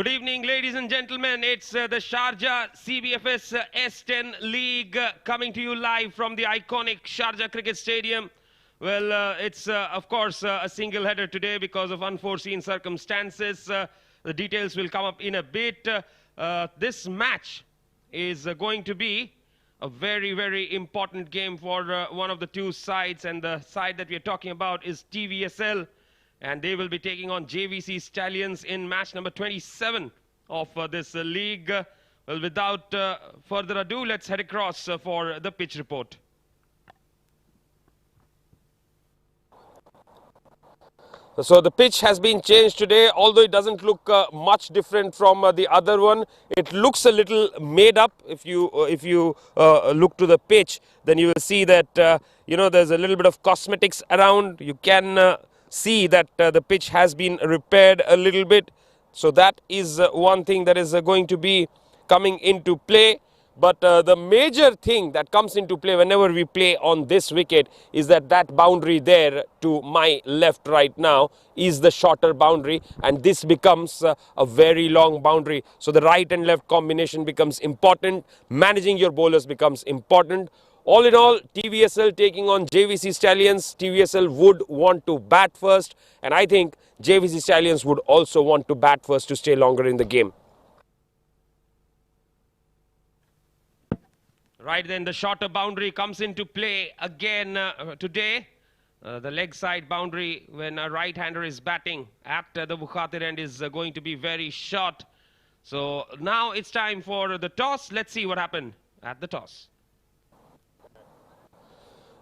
Good evening, ladies and gentlemen. It's the Sharjah CBFS S10 League coming to you live from the iconic Sharjah Cricket Stadium. Well, it's of course a single header today because of unforeseen circumstances. The details will come up in a bit. This match is going to be a very, very important game for one of the two sides, and the side that we are talking about is TVSL. And they will be taking on JVC Stallions in match number 27 of this league. Well, without further ado, let's head across for the pitch report. So the pitch has been changed today, although it doesn't look much different from the other one. It looks a little made up. If you look to the pitch, then you will see that there's a little bit of cosmetics around. You can see that the pitch has been repaired a little bit. So that is one thing that is going to be coming into play. But the major thing that comes into play whenever we play on this wicket is that boundary there to my left right now is the shorter boundary, and this becomes a very long boundary. So the right and left combination becomes important. Managing your bowlers becomes important. All in all, TVSL taking on JVC Stallions. TVSL would want to bat first, and I think JVC Stallions would also want to bat first to stay longer in the game. Right then, the shorter boundary comes into play again today. The leg side boundary when a right-hander is batting at the Bukhatir end is going to be very short. So now it's time for the toss. Let's see what happened at the toss.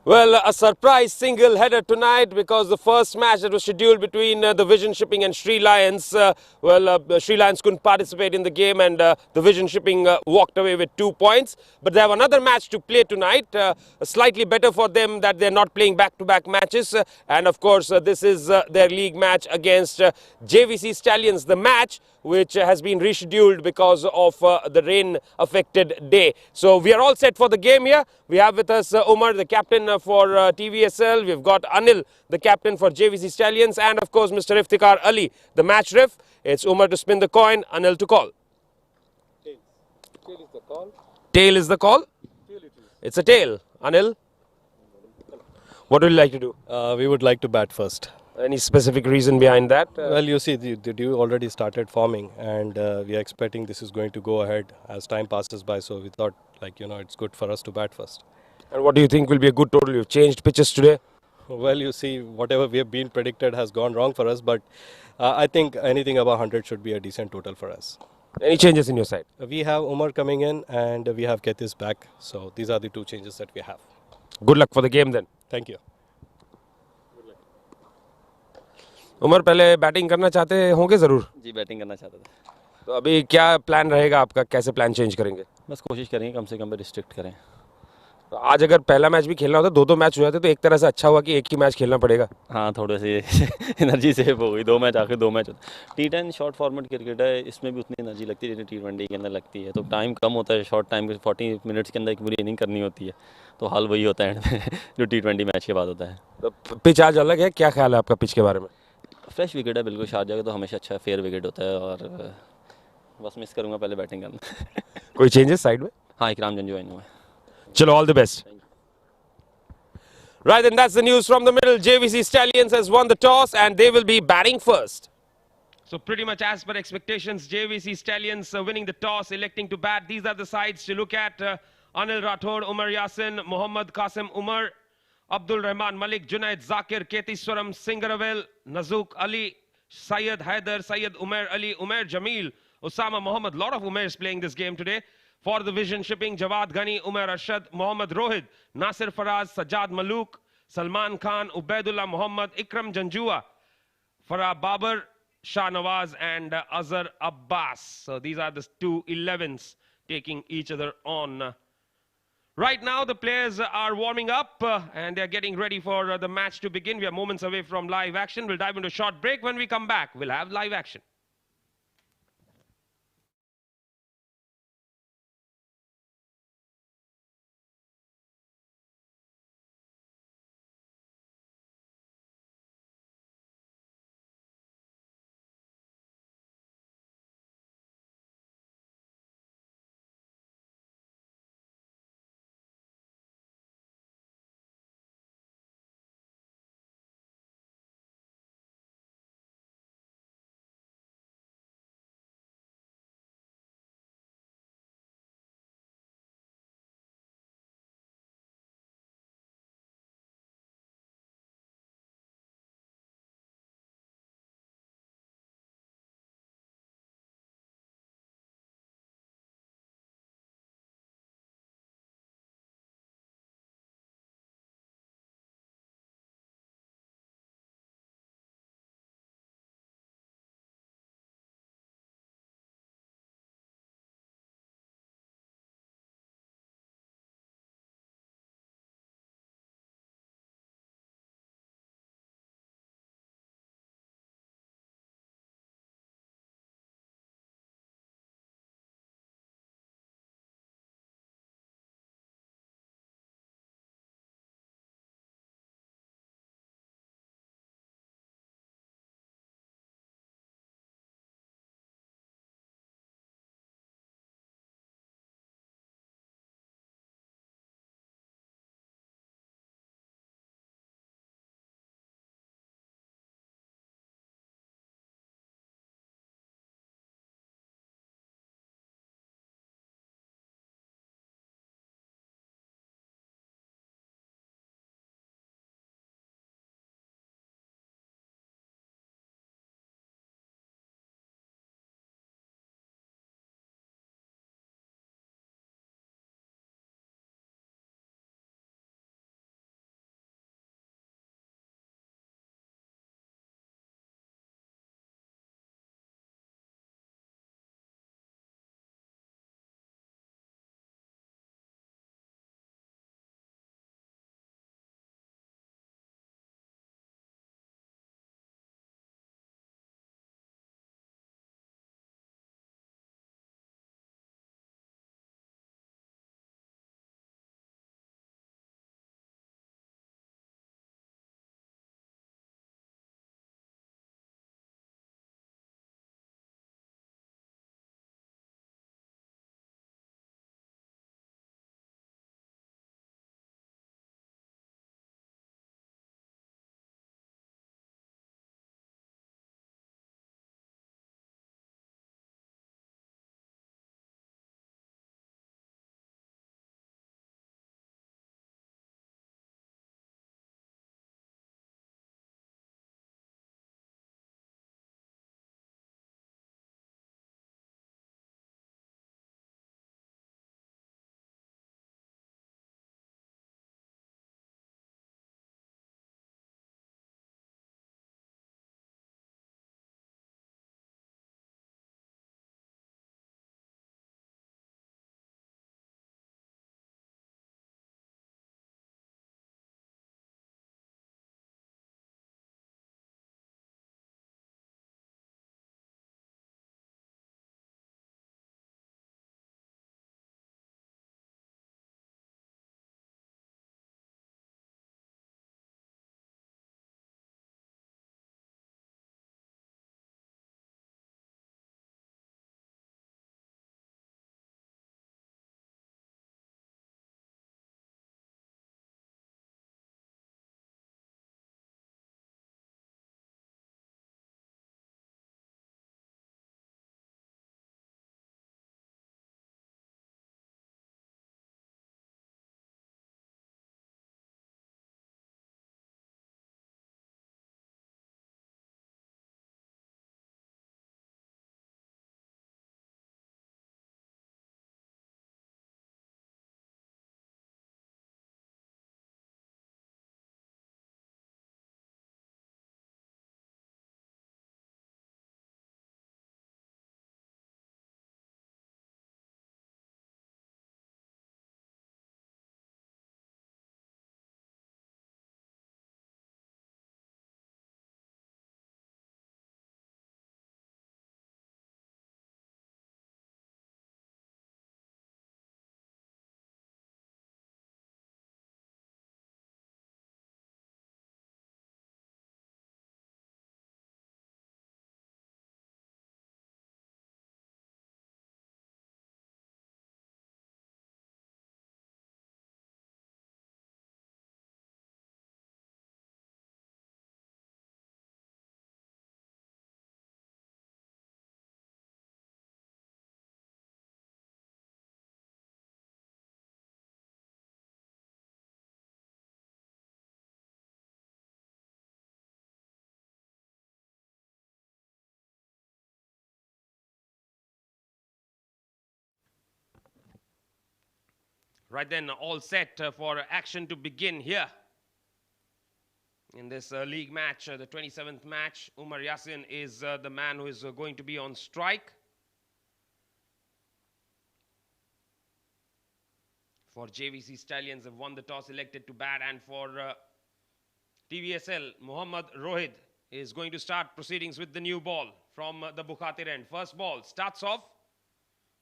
Well, a surprise single header tonight because the first match that was scheduled between the Vision Shipping and Sri Lions, Sri Lions couldn't participate in the game, and the Vision Shipping walked away with 2 points. But they have another match to play tonight, slightly better for them that they're not playing back-to-back matches. And of course, this is their league match against JVC Stallions, the match which has been rescheduled because of the rain-affected day. So we are all set for the game here. We have with us Umar, the captain for TVSL. We've got Anil, the captain for JVC Stallions, and of course Mr. Iftikhar Ali, the match ref. It's Umar to spin the coin, Anil to call. Tail is the call. Tail is the call? Tail it is. It's a tail. Anil, what would you like to do? We would like to bat first. Any specific reason behind that? Well, you see, the dew already started forming, and we are expecting this is going to go ahead as time passes by. So we thought, it's good for us to bat first. And what do you think will be a good total? You've changed pitches today? Well, you see, whatever we have been predicted has gone wrong for us, but I think anything above 100 should be a decent total for us. Any changes in your side? We have Umar coming in, and we have Ketis back. So these are the two changes that we have. Good luck for the game then. Thank you. Umar, पहले batting करना चाहते होंगे ज़रूर? जी, batting करना चाहता था। तो अभी क्या प्लान रहेगा आपका? कैसे प्लान चेंज करेंगे? बस कोशिश करेंगे कम से कम रिस्ट्रिक्ट करें। तो आज अगर पहला मैच भी खेलना होता, दो मैच हो जाते, तो एक तरह से अच्छा हुआ कि एक ही मैच खेलना पड़ेगा। हाँ, थोड़े से एनर्जी सेव हो गई। 2 मैच आखिर 2 मैच होते। T10 शॉर्ट फॉर्मेट क्रिकेट है, इसमें भी उतनी एनर्जी लगती है जितनी T20 के अंदर लगती है। तो टाइम कम होता है, शॉर्ट टाइम 40 मिनट्स के अंदर एक पूरी इनिंग करनी होती है। तो हाल वही होता है जो T20 मैच के बाद होता है। तो पिच आज अलग है, क्या ख्याल है आपका पिच के बारे में? फ्रेश विकेट है बिल्कुल, शारजाह का तो हमेशा अच्छा फेयर विकेट होता है, और बस मिस करूँगा पहले बैटिंग करना। कोई चेंजेस साइड में? हाँ, इकराम जन ज्वाइन हुआ है। चलो, all the best. Right, and that's the news from the middle. JVC Stallions has won the toss and they will be batting first. So pretty much as per expectations, JVC Stallions winning the toss, electing to bat. These are the sides to look at. Anil Rathod, Umar Yasin, Mohammad Qasim Umar, Abdul Rahman Malik, Junaid Zakir, Ketiswaram Singaravel, Nazook Ali, Syed Haider, Syed Umair Ali, Umair Jamil, Osama Mohammed. Lot of Umairs playing this game today. For the Vision Shipping, Jawad Ghani, Umar Arshad, Mohammad Rohid, Nasir Faraz, Sajjad Maluk, Salman Khan, Ubaidullah Muhammad, Ikram Janjua, Farah Babar, Shah Nawaz, and Azhar Abbas. So these are the two 11s taking each other on. Right now, the players are warming up and they're getting ready for the match to begin. We are moments away from live action. We'll dive into a short break. When we come back, we'll have live action. Right then, all set for action to begin here. In this league match, the 27th match, Umar Yasin is the man who is going to be on strike. For JVC Stallions, have won the toss, elected to bat, and for TVSL, Muhammad Rohid is going to start proceedings with the new ball from the Bukhatir end. First ball starts off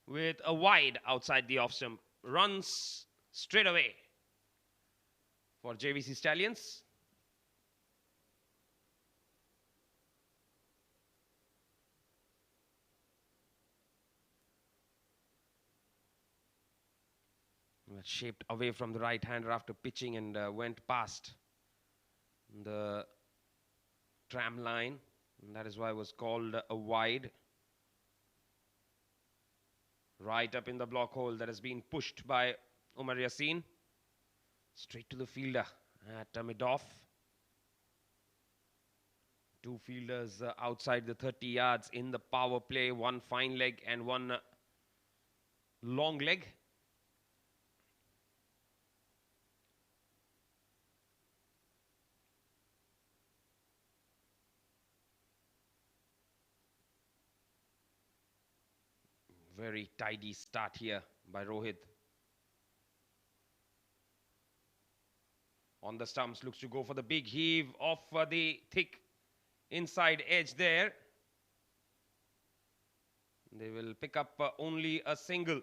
with a wide outside the off stump. Runs straight away for JVC Stallions. Shaped away from the right-hander after pitching and went past the tram line. And that is why it was called a wide. Right up in the block hole that has been pushed by Umar Yasin. Straight to the fielder at mid-off. Two fielders outside the 30 yards in the power play. One fine leg and one long leg. Very tidy start here by Rohit. On the stumps, looks to go for the big heave off the thick inside edge there. They will pick up only a single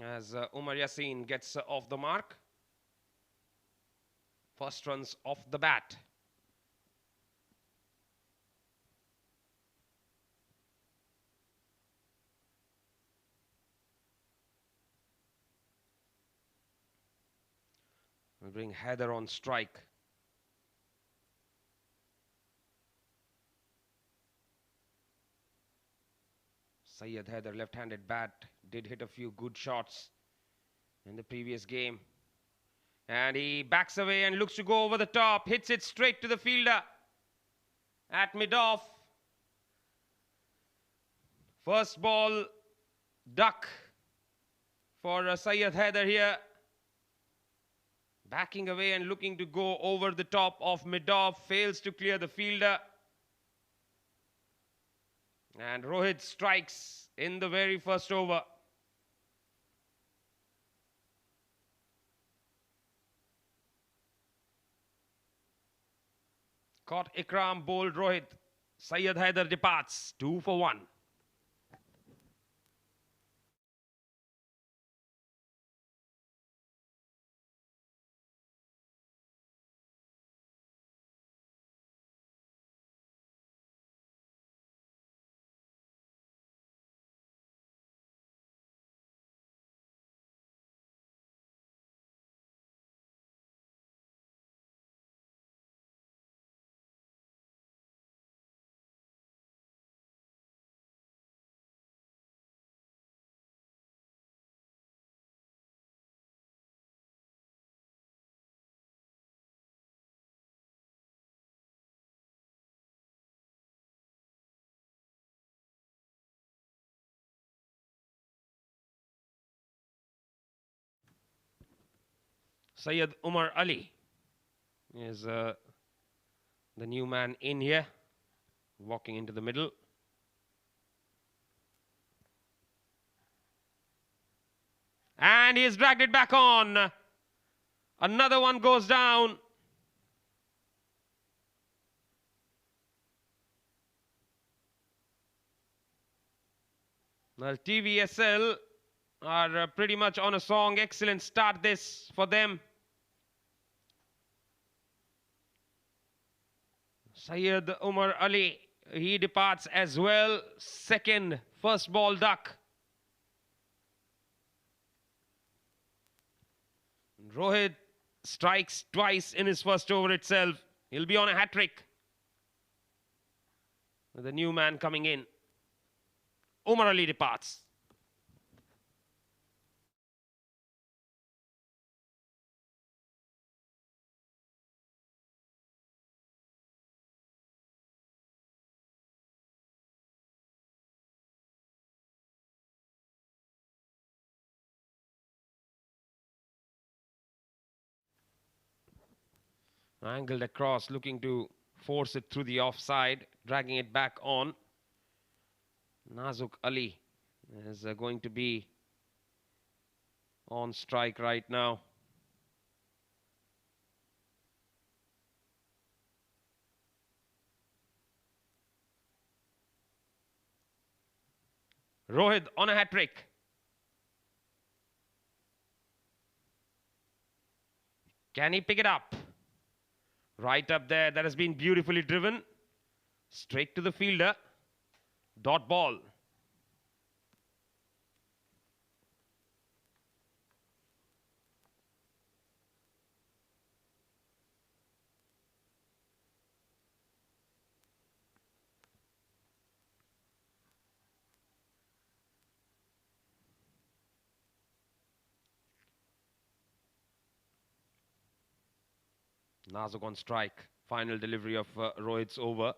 as Umar Yasin gets off the mark. First runs off the bat. We'll bring Heather on strike. Syed Heather, left-handed bat, did hit a few good shots in the previous game. And he backs away and looks to go over the top. Hits it straight to the fielder at mid-off. First ball, duck for Syed Heather here. Backing away and looking to go over the top of mid-off. Fails to clear the fielder. And Rohit strikes in the very first over. Caught Ikram, bowled Rohit. Syed Haider departs. 2 for 1. Syed Umar Ali is the new man in here, walking into the middle. And he's dragged it back on. Another one goes down. Well, TVSL are pretty much on a song. Excellent start this for them. Syed Umar Ali, he departs as well. Second, first ball duck. Rohit strikes twice in his first over itself. He'll be on a hat-trick. With the new man coming in. Umar Ali departs. Angled across, looking to force it through the offside, dragging it back on. Nazuk Ali is going to be on strike right now. Rohit on a hat-trick. Can he pick it up? Right up there, that has been beautifully driven. Straight to the fielder. Dot ball. Nazuk on strike. Final delivery of Rohit's over.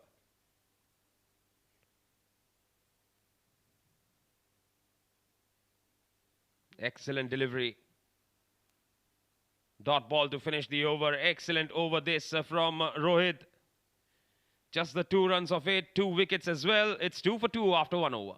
Excellent delivery. Dot ball to finish the over. Excellent over this from Rohit. Just the 2 runs of it. 2 wickets as well. It's 2 for 2 after 1 over.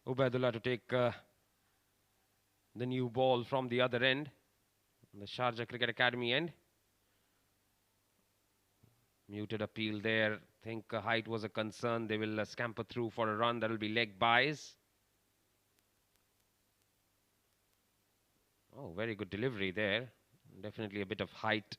Ubaidullah to take the new ball from the other end, the Sharjah Cricket Academy end. Muted appeal there. Think height was a concern. They will scamper through for a run. That will be leg buys. Oh, very good delivery there. Definitely a bit of height.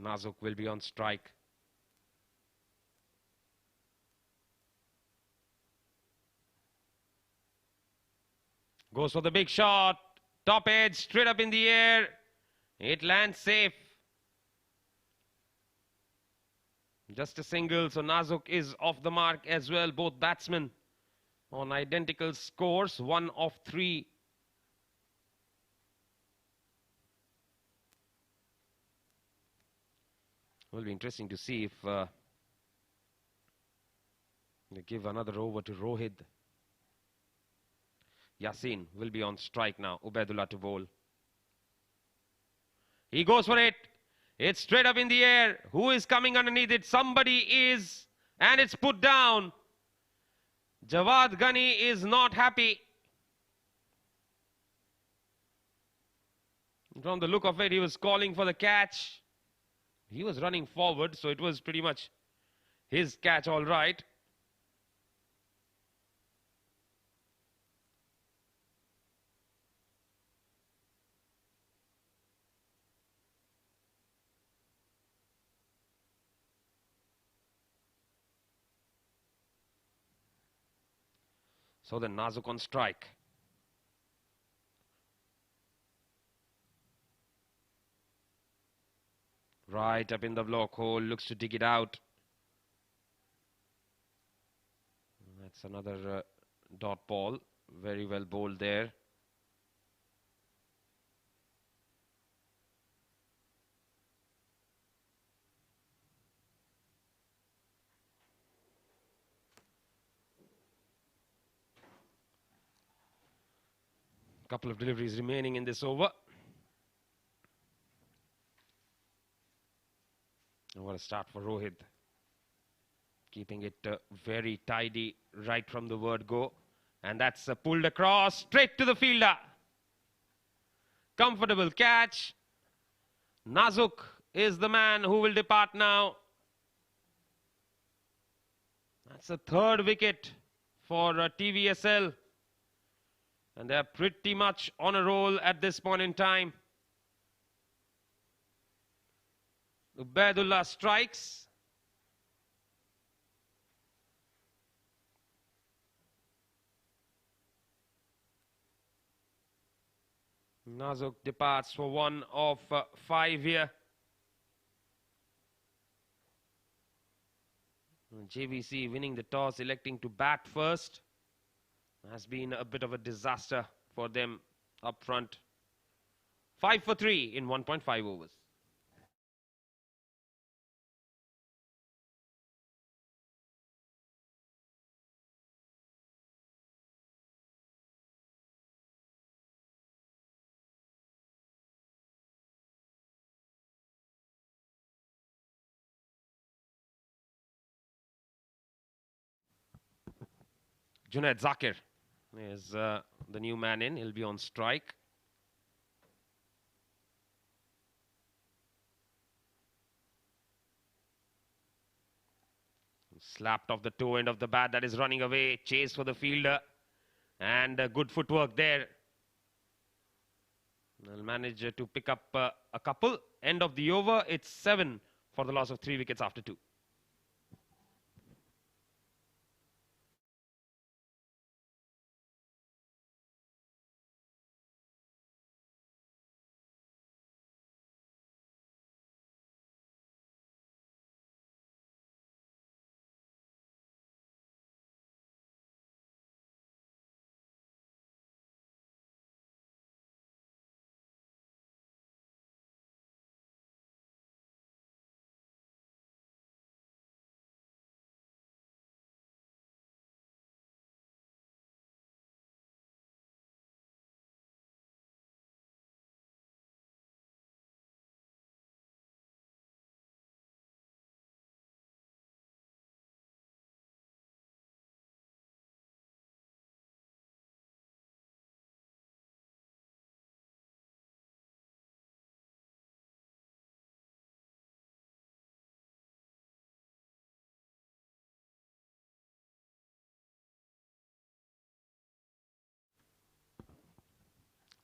Nazuk will be on strike. Goes for the big shot. Top edge, straight up in the air. It lands safe. Just a single, so Nazuk is off the mark as well. Both batsmen on identical scores, 1 of 3. Will be interesting to see if they give another over to Rohit. Yasin will be on strike now. Ubaidullah to bowl. He goes for it. It's straight up in the air. Who is coming underneath it? Somebody is. And it's put down. Jawad Ghani is not happy. From the look of it, he was calling for the catch. He was running forward, so it was pretty much his catch all right. So then Nazuk on strike. Right up in the block hole, looks to dig it out. That's another dot ball. Very well bowled there. Couple of deliveries remaining in this over. And what a start for Rohit. Keeping it very tidy right from the word go. And that's pulled across straight to the fielder. Comfortable catch. Nazuk is the man who will depart now. That's the third wicket for TVSL. And they're pretty much on a roll at this point in time. Ubaidullah strikes. Nazuk departs for 1 of 5 here. JVC winning the toss, electing to bat first. Has been a bit of a disaster for them up front. 5 for 3 in 1.5 overs. Junaid Zakir is the new man in. He'll be on strike. Slapped off the toe end of the bat. That is running away. Chase for the fielder. And good footwork there. They'll manage to pick up a couple. End of the over. It's 7 for the loss of 3 wickets after 2.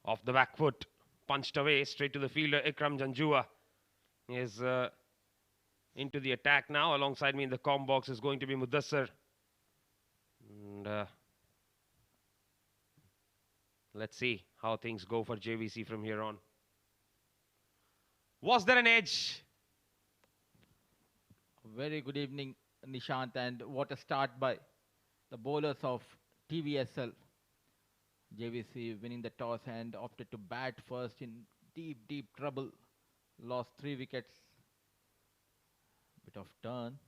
Off the back foot, punched away straight to the fielder. Ikram Janjua is into the attack now. Alongside me in the comm box is going to be Mudassar. And let's see how things go for JVC from here on. Was there an edge? Very good evening, Nishant, and what a start by the bowlers of TVSL. JVC winning the toss and opted to bat first in deep trouble. Lost 3 wickets. Bit of turn.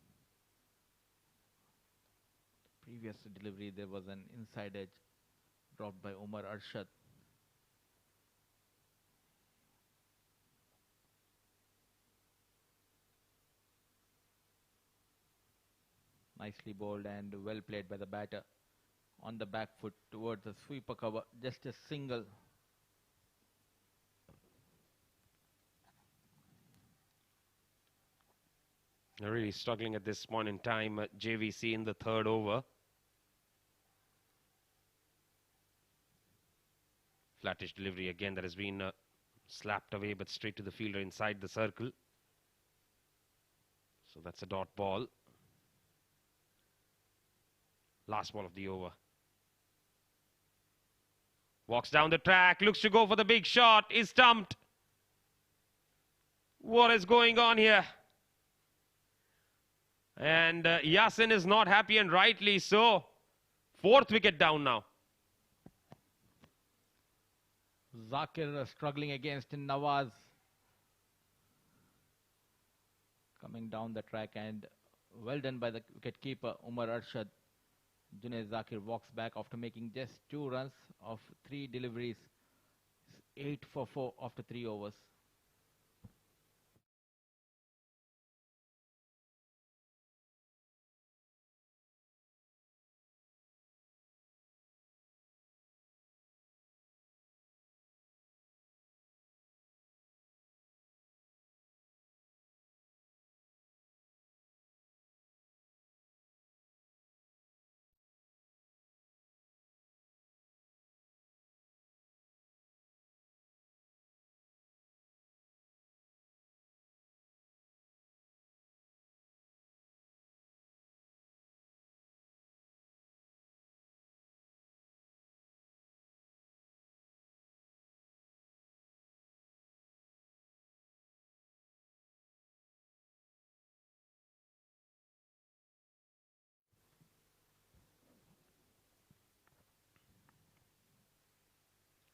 Previous delivery there was an inside edge dropped by Umar Arshad. Nicely bowled and well played by the batter. On the back foot towards the sweeper cover, just a single. They're really struggling at this point in time. JVC in the third over. Flattish delivery again that has been slapped away but straight to the fielder inside the circle. So that's a dot ball. Last ball of the over. Walks down the track, looks to go for the big shot, is stumped. What is going on here? And Yasin is not happy, and rightly so. 4th wicket down now. Zakir struggling against Nawaz. Coming down the track, and well done by the wicketkeeper Umar Arshad. Junaid Zakir walks back after making just 2 runs of 3 deliveries. 8 for 4 after 3 overs.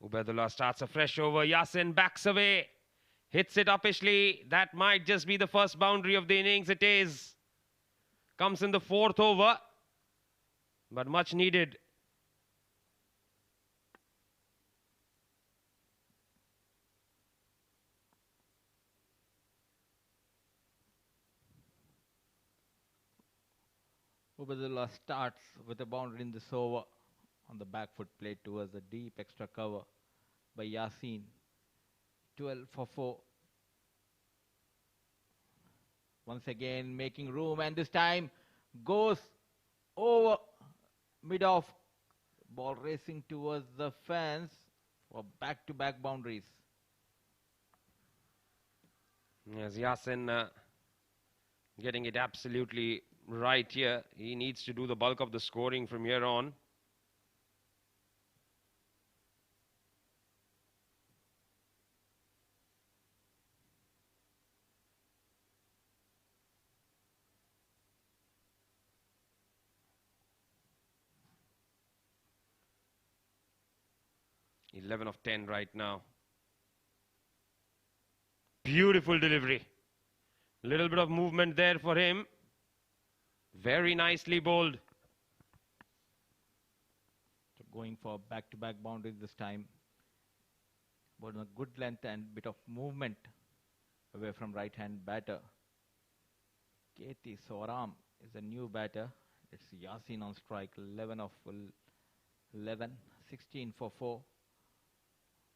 Ubaidullah starts a fresh over. Yasin backs away. Hits it uppishly. That might just be the first boundary of the innings. It is. Comes in the fourth over. But much needed. Ubaidullah starts with a boundary in this over on the back foot played towards a deep extra cover by Yasin. 12 for 4. Once again making room, and this time goes over mid-off. Ball racing towards the fence for back-to-back boundaries. Yes, Yasin getting it absolutely right here. He needs to do the bulk of the scoring from here on. Eleven of 10 right now. Beautiful delivery. Little bit of movement there for him. Very nicely bowled. So going for back-to-back boundaries this time. But a good length and bit of movement away from right-hand batter. Keti Soram is a new batter. It's Yasin on strike. 11 of 11. 16 for 4.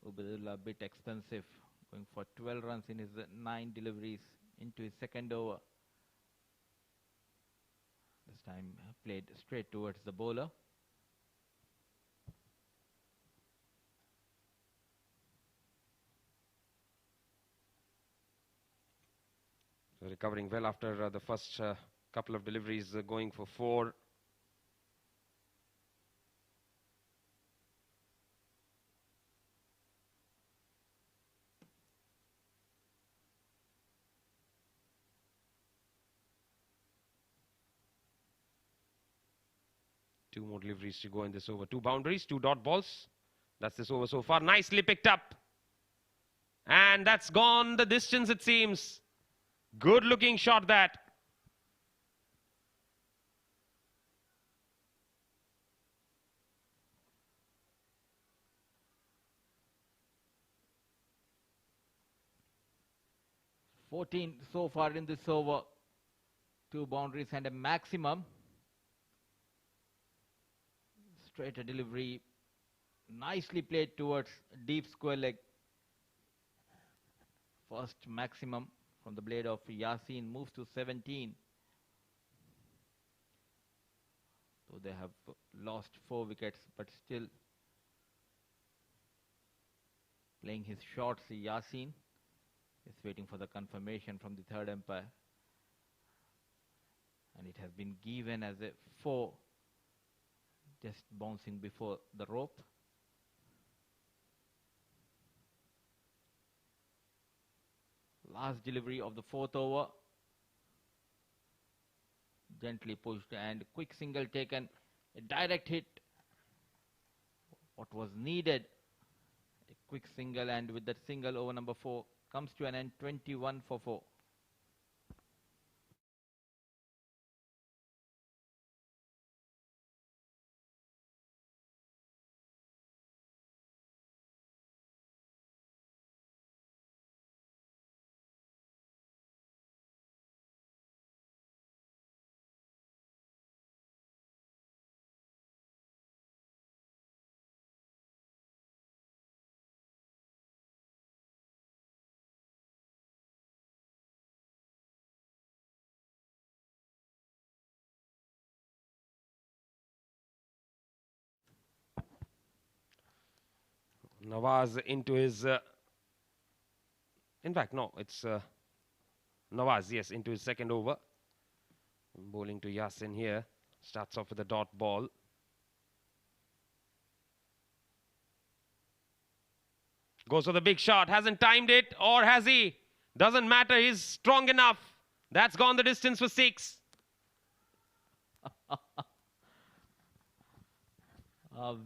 Ubaidullah a bit expensive. Going for 12 runs in his 9 deliveries into his second over. This time played straight towards the bowler. So recovering well after the first couple of deliveries, going for 4. Two more deliveries to go in this over. 2 boundaries, 2 dot balls. That's this over so far. Nicely picked up. And that's gone the distance, it seems. Good looking shot that. $14 so far in this over. 2 boundaries and a maximum. Straight a delivery. Nicely played towards deep square leg. First maximum from the blade of Yasin moves to 17. So they have lost 4 wickets, but still playing his shots. Yasin is waiting for the confirmation from the third umpire. And it has been given as a 4. Just bouncing before the rope. Last delivery of the 4th over. Gently pushed and quick single taken. A direct hit. What was needed. A quick single, and with that single, over number 4 comes to an end. 21 for 4. Nawaz into his... in fact, no, it's Nawaz, yes, into his second over. Bowling to Yasin here. Starts off with a dot ball. Goes for the big shot. Hasn't timed it, or has he? Doesn't matter. He's strong enough. That's gone the distance for 6.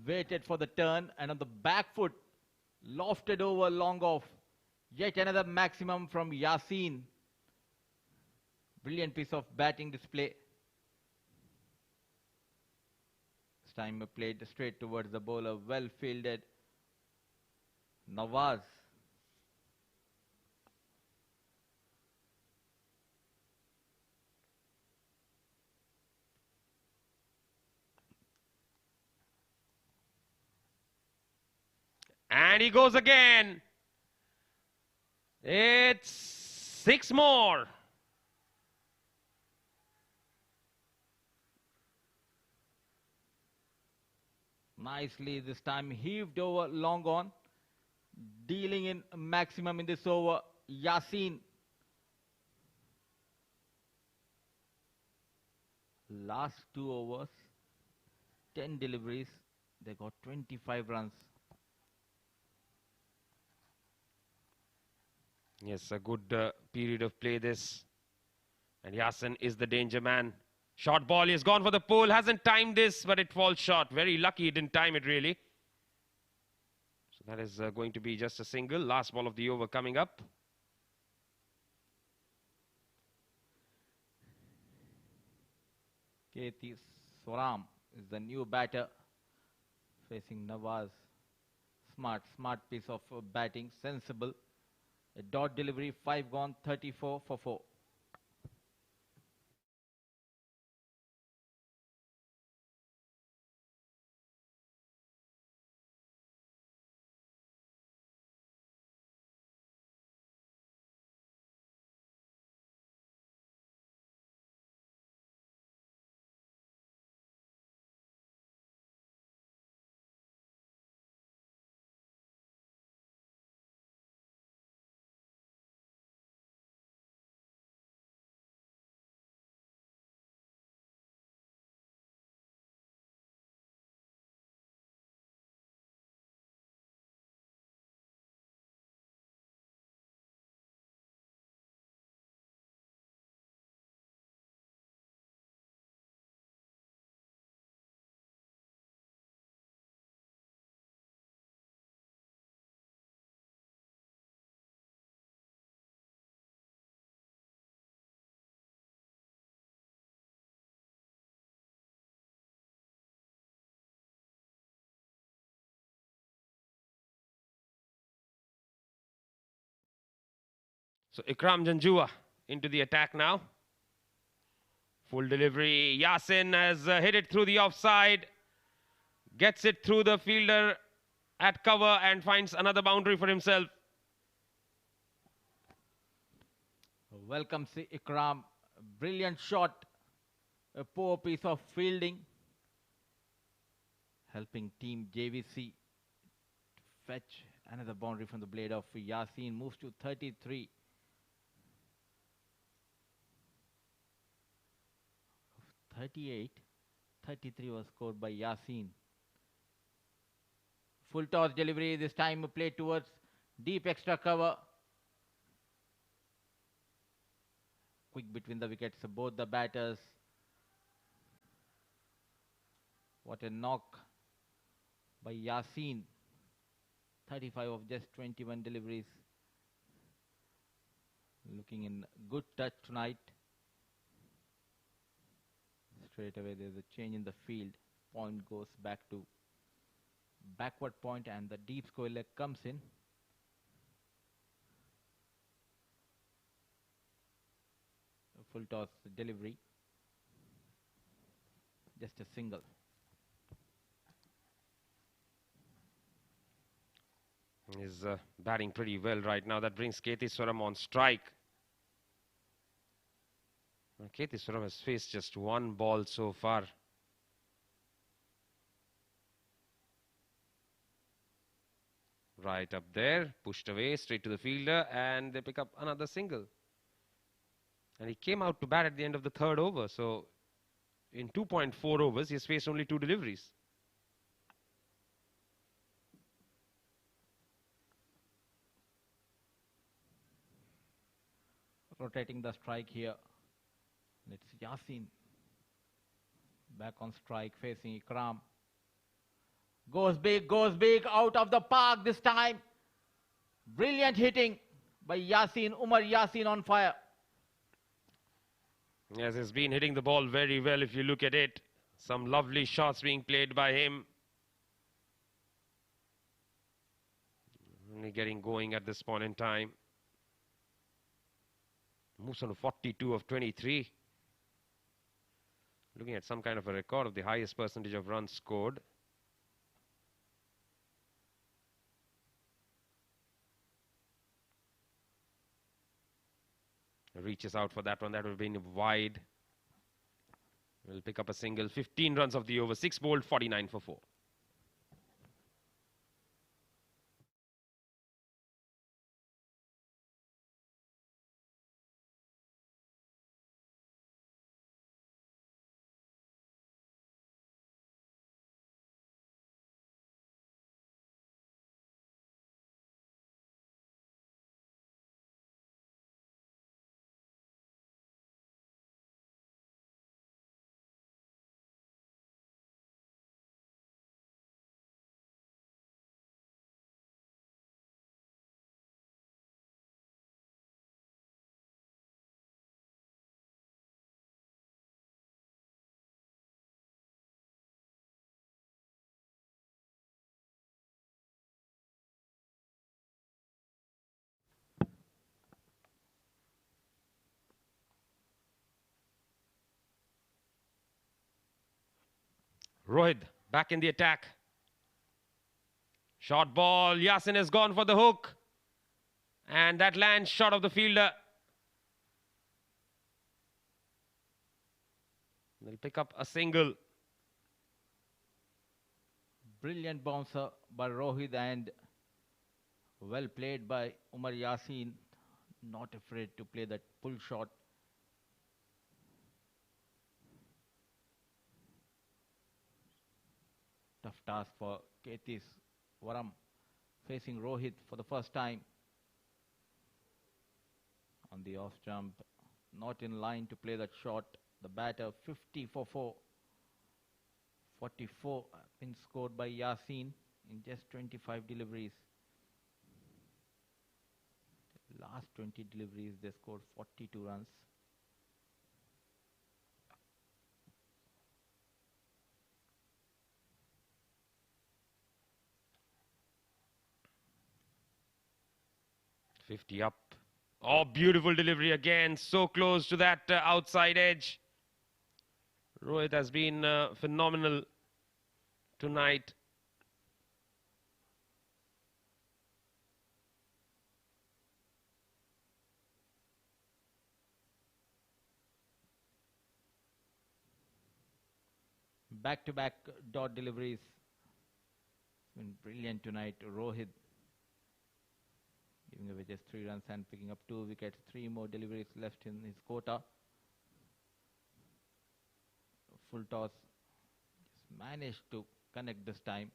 Waited for the turn, and on the back foot Lofted over, long off. Yet another maximum from Yasin. Brilliant piece of batting display. This time played straight towards the bowler. Well fielded. Nawaz. And he goes again. It's 6 more. Nicely this time heaved over, long on. Dealing in maximum in this over. Yasin. Last 2 overs. 10 deliveries. They got 25 runs. Yes, a good period of play this. And Yasin is the danger man. Short ball, he has gone for the pole. Hasn't timed this, but it falls short. Very lucky he didn't time it, really. So that is going to be just a single. Last ball of the over coming up. Kethi Swaram is the new batter facing Nawaz. Smart piece of batting, sensible. A dot delivery, 5 gone, 34 for 4. So Ikram Janjua into the attack now. Full delivery. Yasin has hit it through the offside. Gets it through the fielder at cover and finds another boundary for himself. Welcome Ikram. Brilliant shot. A poor piece of fielding. Helping team JVC to fetch another boundary from the blade of Yasin. Moves to 33. 38. 33 was scored by Yasin. Full toss delivery. This time played towards deep extra cover. Quick between the wickets, both the batters. What a knock by Yasin. 35 of just 21 deliveries. Looking in good touch tonight. Straight away there's a change in the field. Point goes back to backward point and the deep square leg comes in. A full toss delivery. Just a single. He's batting pretty well right now. That brings Kethi Swaram on strike. Kethi Swaram has faced just one ball so far. Right up there, pushed away, straight to the fielder, and they pick up another single. And he came out to bat at the end of the 3rd over. So in 2.4 overs, he has faced only 2 deliveries. Rotating the strike here. It's Yasin. Back on strike facing Ikram. Goes big, out of the park this time. Brilliant hitting by Yasin. Umar Yasin on fire. Yes, he's been hitting the ball very well if you look at it. Some lovely shots being played by him. Only getting going at this point in time. Moves on to 42 of 23. Looking at some kind of a record of the highest percentage of runs scored. Reaches out for that one. That would have been wide. Will pick up a single. 15 runs of the over. 6 bowled, 49 for 4. Rohit back in the attack. Short ball. Yasin has gone for the hook. And that lands short of the fielder. They'll pick up a single. Brilliant bouncer by Rohit and well played by Umar Yasin. Not afraid to play that pull shot. Tough task for Ketis Varam facing Rohit for the first time. On the off jump, not in line to play that shot. The batter 50 for 4. 44 been scored by Yasin in just 25 deliveries. Last 20 deliveries they scored 42 runs. $50 up. Oh, beautiful delivery again. So close to that outside edge. Rohit has been phenomenal tonight. Back-to-back dot deliveries. It's been brilliant tonight. Rohit giving away just 3 runs and picking up 2 wickets. 3 more deliveries left in his quota. Full toss. Just managed to connect this time.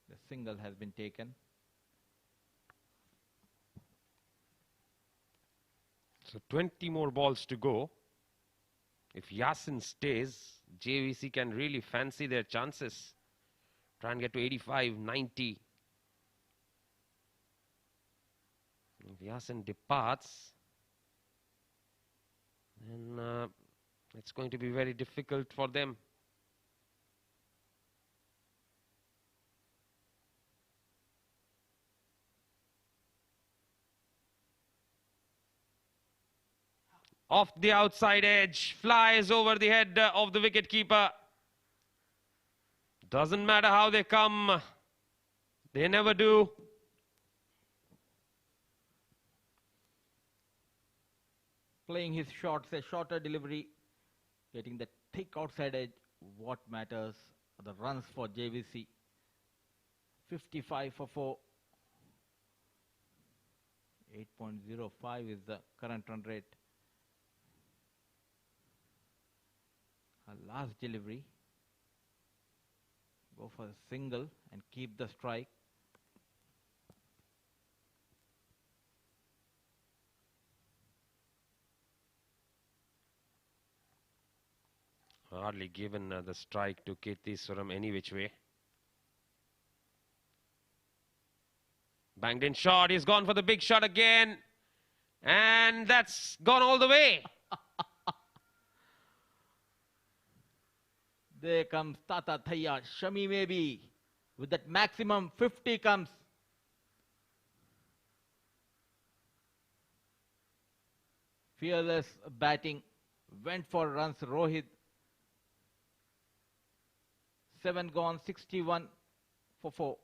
The single has been taken. So 20 more balls to go. If Yasin stays, JVC can really fancy their chances. Try and get to 85, 90. If Yasin departs, then it's going to be very difficult for them. Off the outside edge, flies over the head of the wicketkeeper. Doesn't matter how they come, they never do. Playing his shots, a shorter delivery, getting the thick outside edge. What matters are the runs for JVC. 55 for 4. 8.05 is the current run rate. Our last delivery. Go for a single and keep the strike. Hardly given the strike to Ketiswaram any which way. Banged in shot. He's gone for the big shot again. And that's gone all the way. There comes Tata Thaya, Shami maybe. With that maximum 50 comes. Fearless batting. Went for runs Rohit. 7 gone, 61 for 4.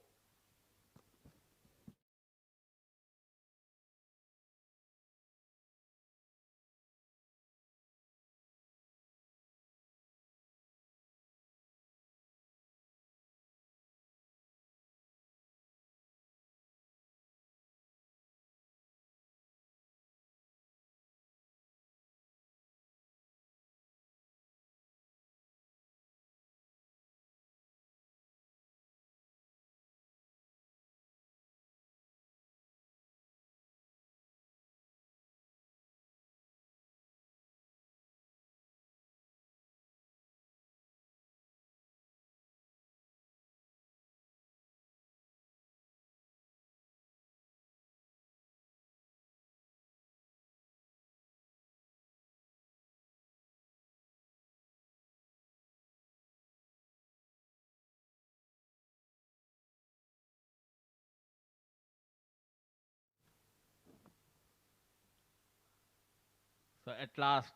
So at last,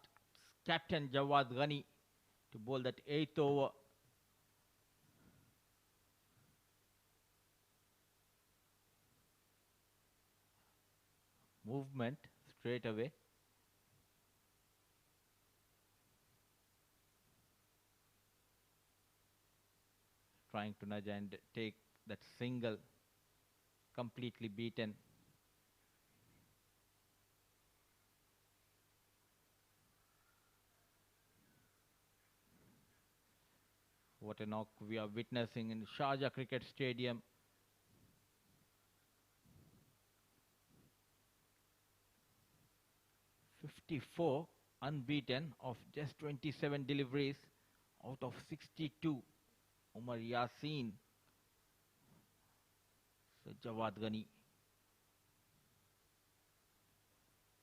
Captain Jawad Ghani to bowl that 8th over. Movement straight away. Trying to nudge and take that single. Completely beaten. What a knock we are witnessing in Sharjah Cricket Stadium. .54 unbeaten of just 27 deliveries out of 62. Umar Yasin. So Jawad Ghani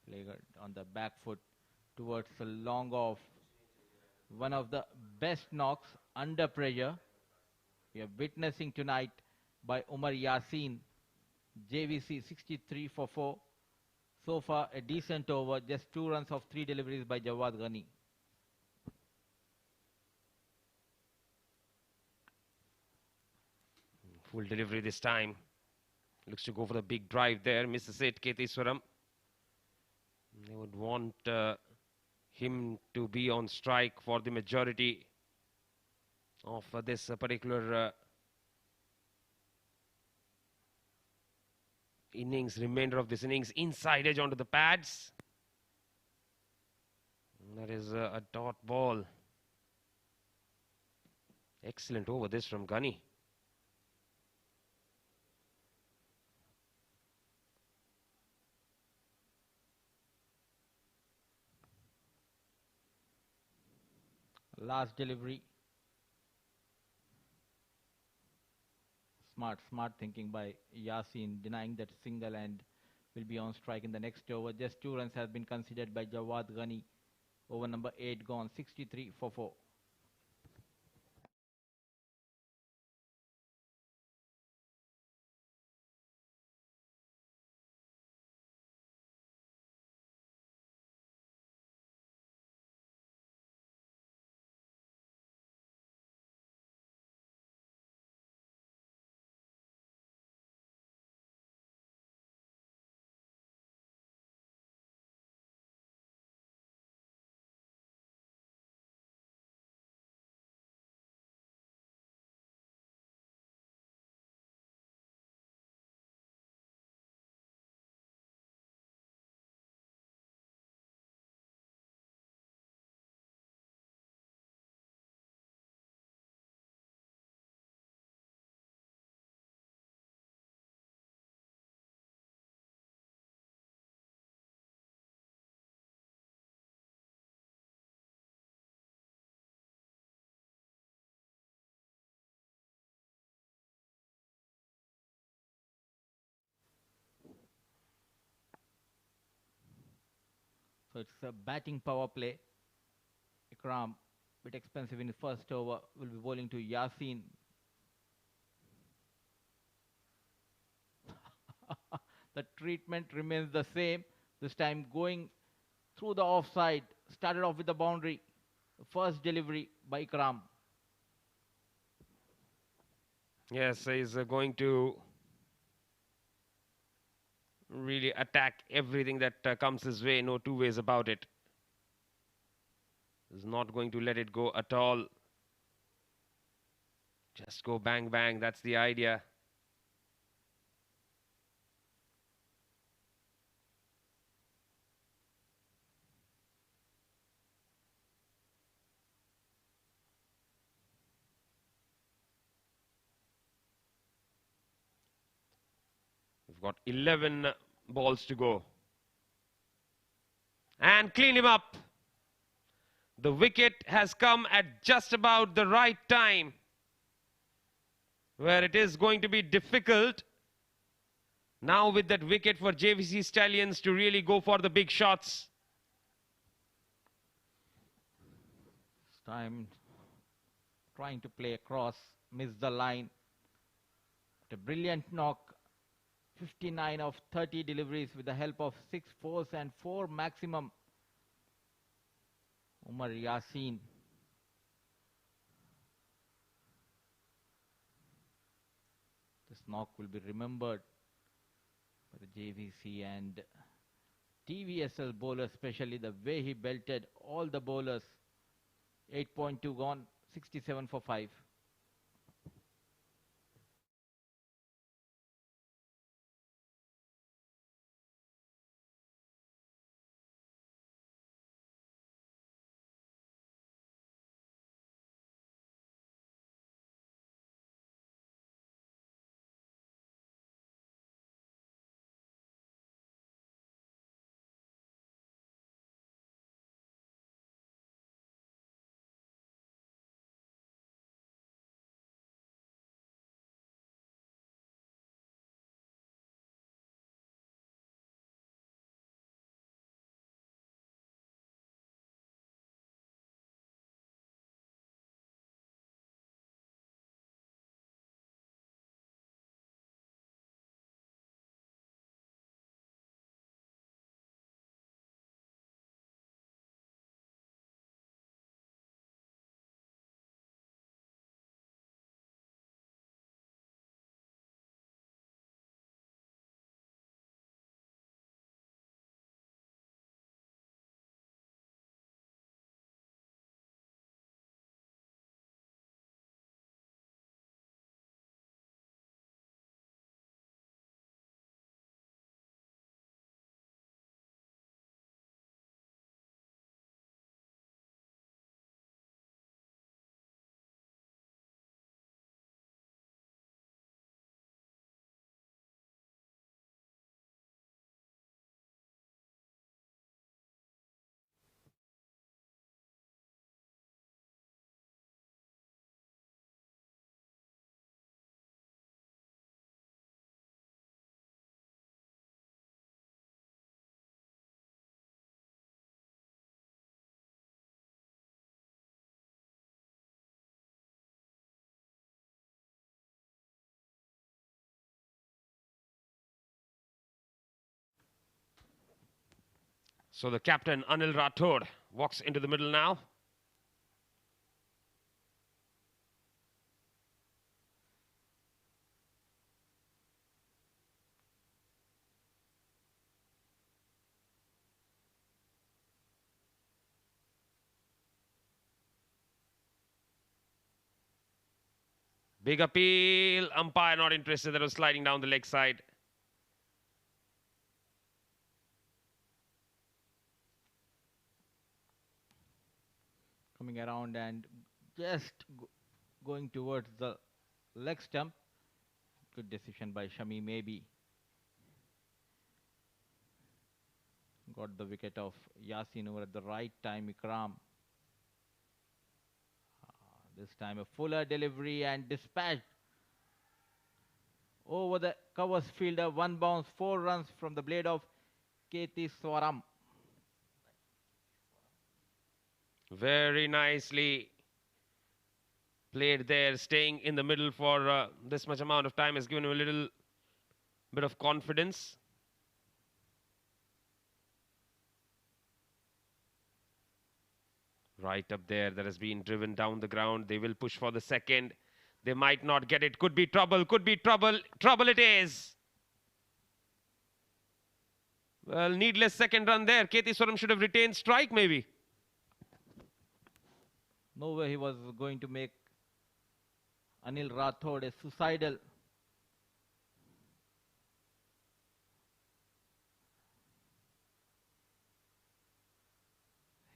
played on the back foot towards a long off. One of the best knocks under pressure we are witnessing tonight by Umar Yasin. JVC 63 for 4. So far a decent over, just 2 runs of 3 deliveries by Jawad Ghani. Full delivery this time. Looks to go for the big drive there. Misses it, Ketiswaram. They would want him to be on strike for the majority of this particular innings, remainder of this innings. Inside edge onto the pads. That is a dot ball. Excellent over this from Ghani. Last delivery. Smart thinking by Yasin, denying that single and will be on strike in the next over. Just 2 runs have been considered by Jawad Ghani. Over number 8 gone, 63 for 4. So it's a batting power play. Ikram, bit expensive in the first over, will be bowling to Yasin. The treatment remains the same. This time going through the offside. Started off with the boundary. The first delivery by Ikram. Yes, he's going to really attack everything that comes his way. No two ways about it. He's not going to let it go at all. Just go bang, bang. That's the idea. We've got 11 balls to go. And clean him up. The wicket has come at just about the right time, where it is going to be difficult now with that wicket for JVC Stallions to really go for the big shots. This time trying to play across, missed the line. A brilliant knock. 59 of 30 deliveries with the help of 6 fours and 4 maximum. Umar Yasin. This knock will be remembered by the JVC and TVSL bowlers, especially the way he belted all the bowlers. 8.2 gone, 67 for 5. So the captain, Anil Rathod, walks into the middle now. Big appeal. Umpire not interested. That was sliding down the leg side. Coming around and just going towards the leg stump. Good decision by Shami maybe. Got the wicket of Yasin over at the right time, Ikram. This time a fuller delivery and dispatched over the covers fielder. 1 bounce, 4 runs from the blade of Keti Swaram. Very nicely played there. Staying in the middle for this much amount of time has given him a little bit of confidence. Right up there, that has been driven down the ground. They will push for the second. They might not get it. Could be trouble, could be trouble. Trouble it is. Well, needless second run there. Ketiswaram should have retained strike maybe. No way he was going to make Anil Rathod a suicidal.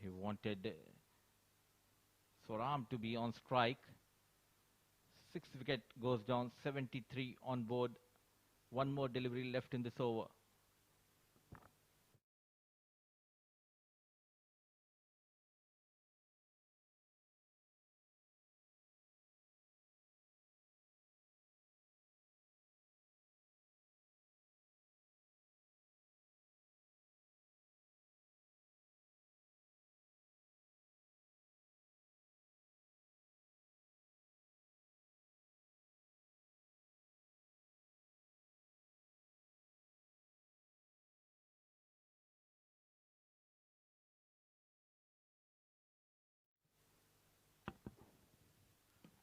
He wanted Swaram to be on strike. 6th wicket goes down, 73 on board. One more delivery left in this over.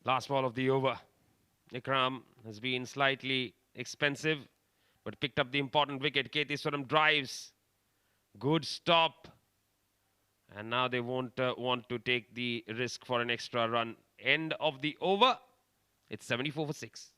Last ball of the over. Ikram has been slightly expensive, but picked up the important wicket. Ketiswaram drives. Good stop. And now they won't want to take the risk for an extra run. End of the over. It's 74 for 6.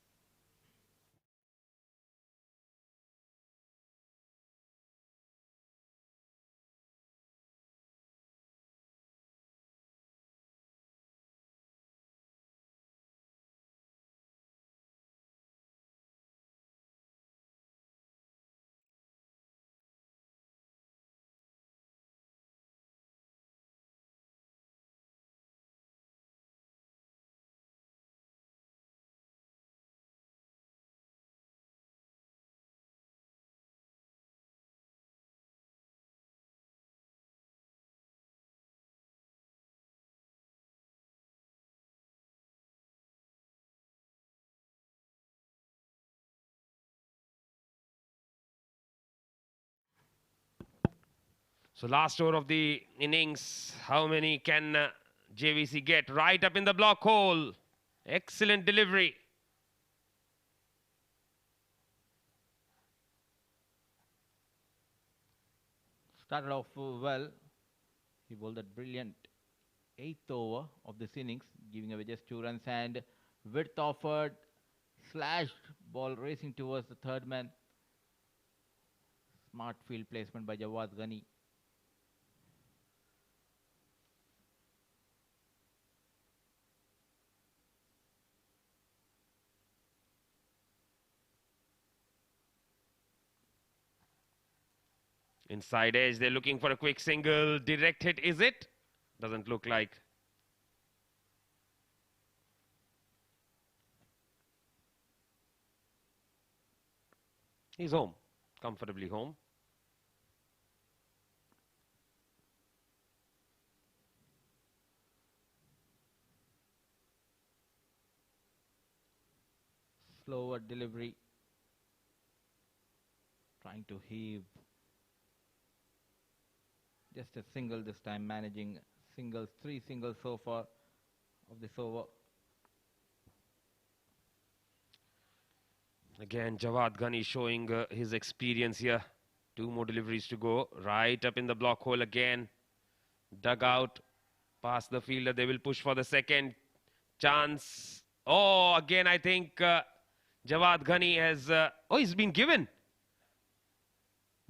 So last over of the innings, how many can JVC get? Right up in the block hole. Excellent delivery. Started off well. He bowled that brilliant 8th over of this innings, giving away just 2 runs, and width offered, slashed ball racing towards the third man. Smart field placement by Jawad Ghani. Inside edge, they're looking for a quick single. Direct hit, is it? Doesn't look like. He's home, comfortably home. Slower delivery. Trying to heave. Just a single this time, managing singles, 3 singles so far of this over. Again, Jawad Ghani showing his experience here. 2 more deliveries to go. Right up in the block hole again. Dug out. Past the fielder. They will push for the second chance. Oh, again, I think Jawad Ghani has... oh, he's been given.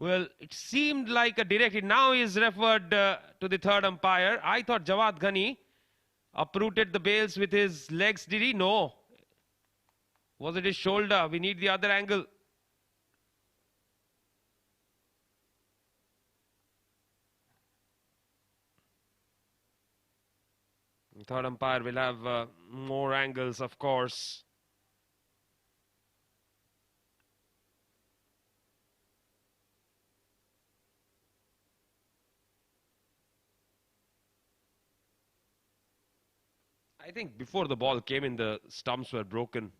Well, it seemed like a direct hit. Now he is referred to the third umpire. I thought Jawad Ghani uprooted the bails with his legs. Did he? No. Was it his shoulder? We need the other angle. The third umpire will have more angles, of course. I think before the ball came in, the stumps were broken.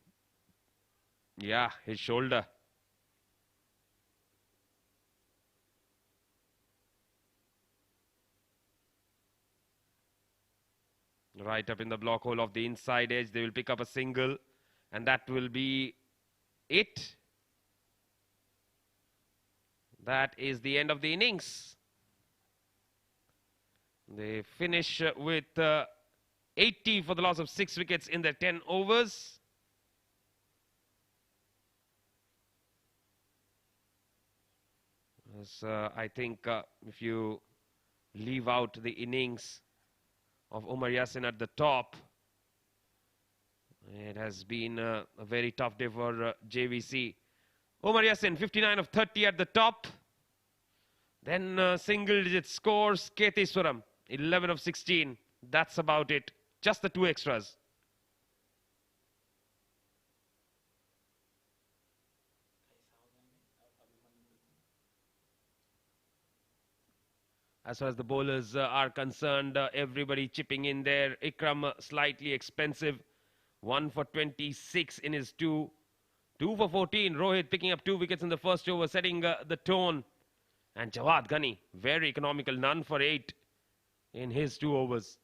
Yeah, his shoulder. Right up in the block hole of the inside edge. They will pick up a single. And that will be it. That is the end of the innings. They finish with 80 for the loss of 6 wickets in their 10 overs. I think if you leave out the innings of Umar Yasin at the top, it has been a very tough day for JVC. Umar Yasin, 59 of 30 at the top. Then single-digit scores. Keteswaram, 11 of 16. That's about it. Just the 2 extras. As far as the bowlers are concerned, everybody chipping in there. Ikram slightly expensive. 1 for 26 in his 2. 2 for 14. Rohit picking up 2 wickets in the first over, setting the tone. And Jawad Ghani, very economical. None for 8 in his 2 overs.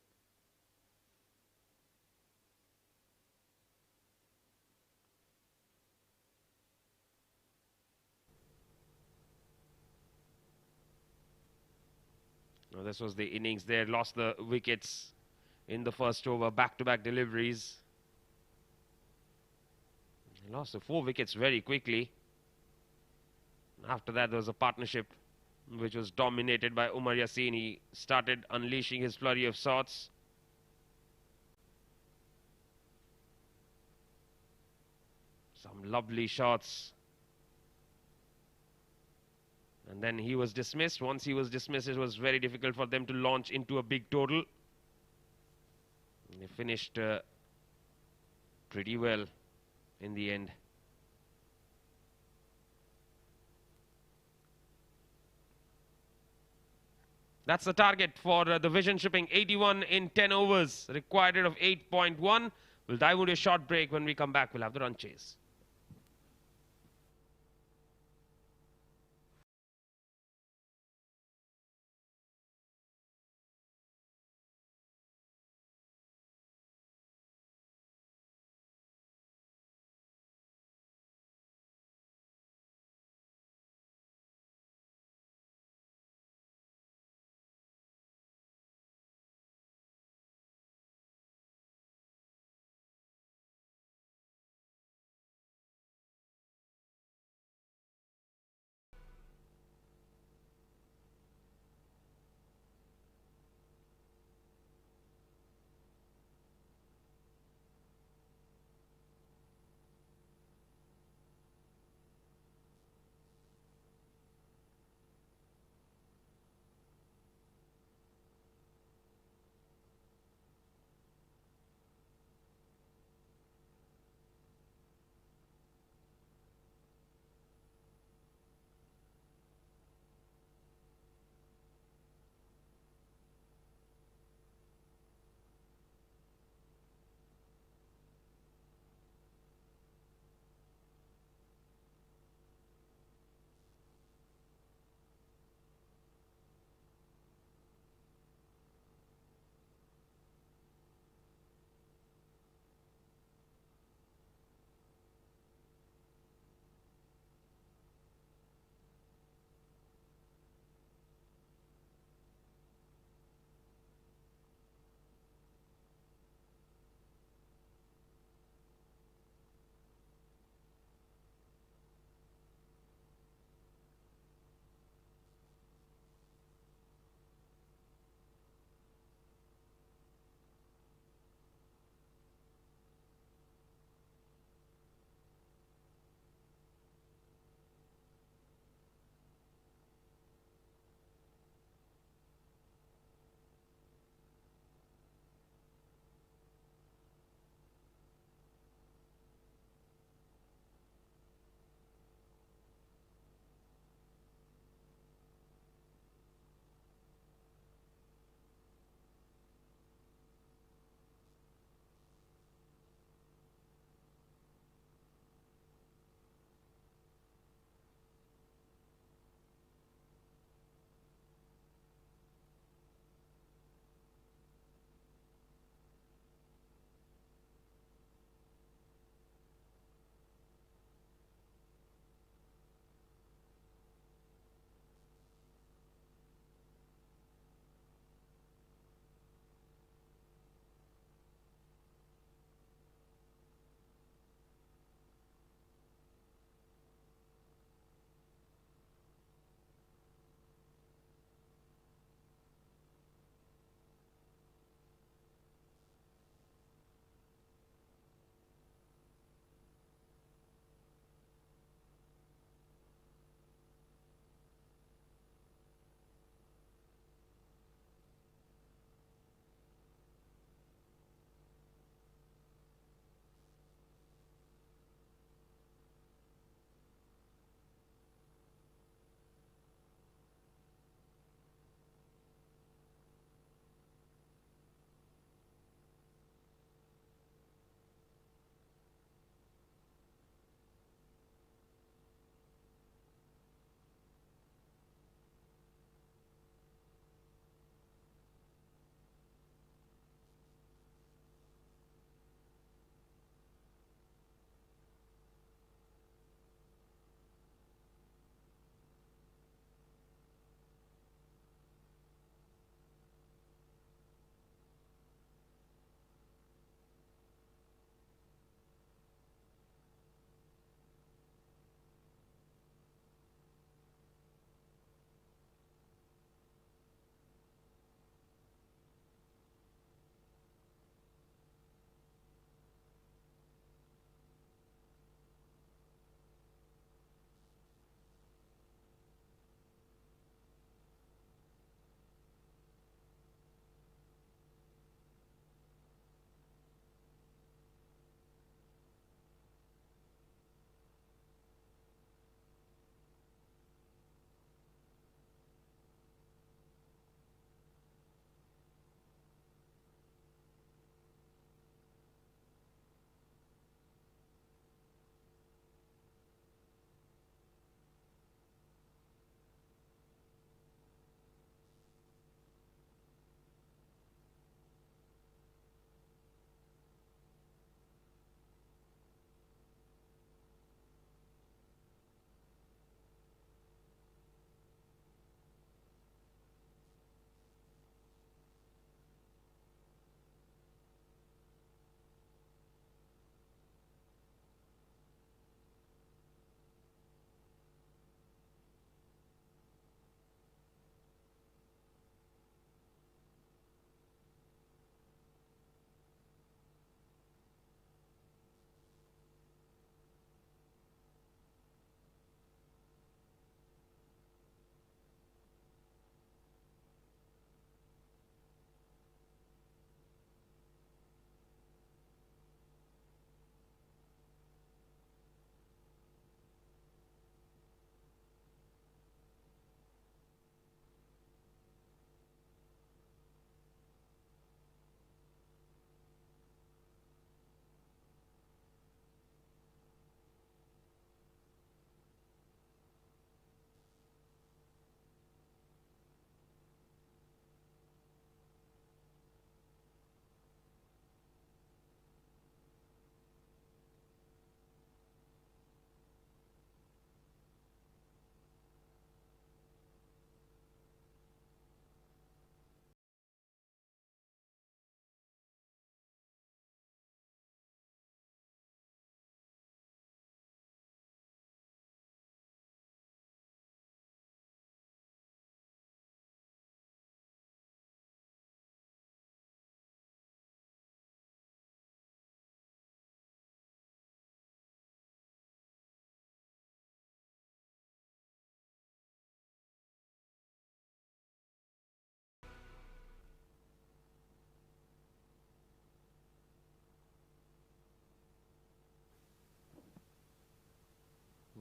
Now, this was the innings there. Lost the wickets in the first over. Back-to-back deliveries. Lost the 4 wickets very quickly. After that, there was a partnership which was dominated by Umar Yasin. He started unleashing his flurry of shots. Some lovely shots. And then he was dismissed. Once he was dismissed, it was very difficult for them to launch into a big total. And they finished pretty well in the end. That's the target for the Vision Shipping. 81 in 10 overs. Required rate of 8.1. We'll dive into a short break. When we come back, we'll have the run chase.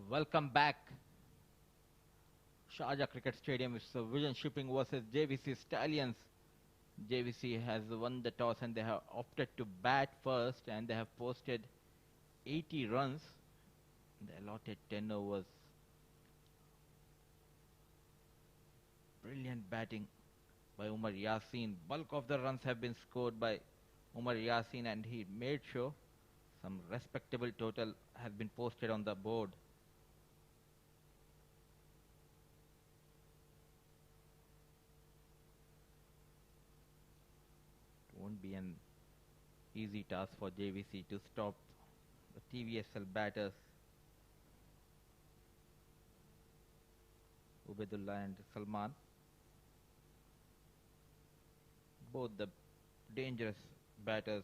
Welcome back. Sharjah Cricket Stadium is Vision Shipping versus JVC Stallions. JVC has won the toss and they have opted to bat first, and they have posted 80 runs. They allotted 10 overs. Brilliant batting by Umar Yasin. Bulk of the runs have been scored by Umar Yasin, and he made sure some respectable total has been posted on the board. Won't be an easy task for JVC to stop the TVSL batters. Ubaidullah and Salman, both the dangerous batters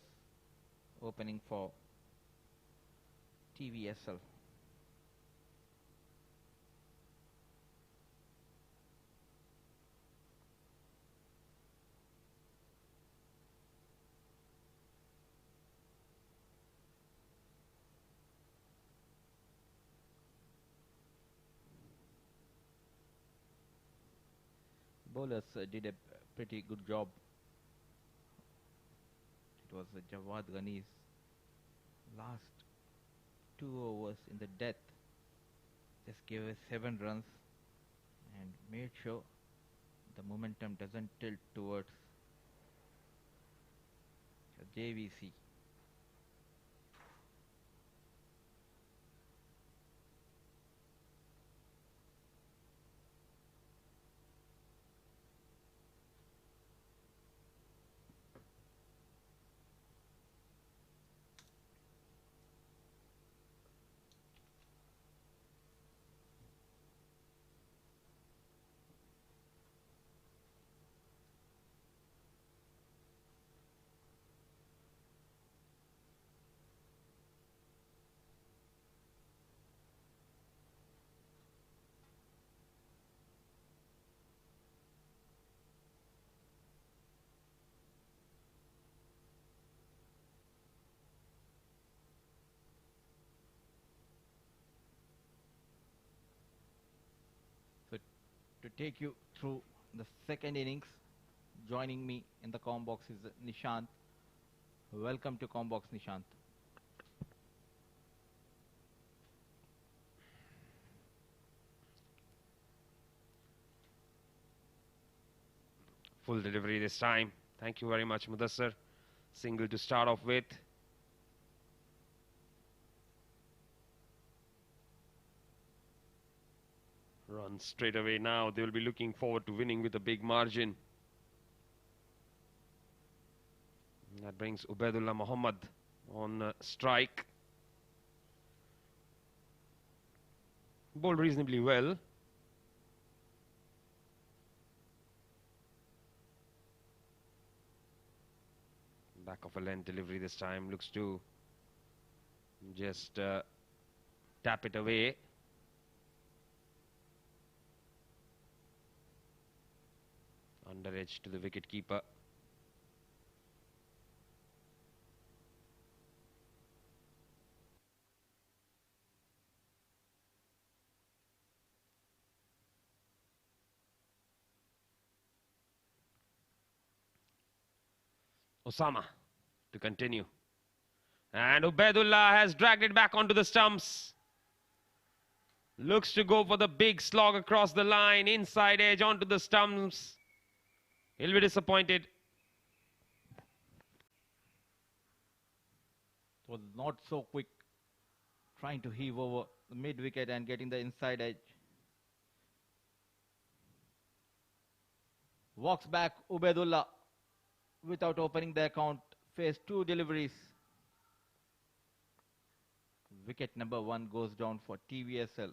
opening for TVSL. Bowlers did a pretty good job. It was Jawad Ghani's last 2 overs in the death. Just gave us 7 runs and made sure the momentum doesn't tilt towards JVC. So to take you through the second innings, joining me in the comm box is Nishant. Welcome to comm box, Nishant. Full delivery this time. Thank you very much, Mudassar. Single to start off with. Run straight away now. They will be looking forward to winning with a big margin. That brings Ubaidullah Muhammad on strike. Bowled reasonably well. Back of a length delivery this time. Looks to just tap it away. Under edge to the wicket keeper. Osama to continue. And Ubaidullah has dragged it back onto the stumps. Looks to go for the big slog across the line, inside edge onto the stumps. He'll be disappointed. It was not so quick, trying to heave over the mid wicket and getting the inside edge. Walks back Ubaidullah without opening the account. Faced 2 deliveries. Wicket number 1 goes down for TVSL.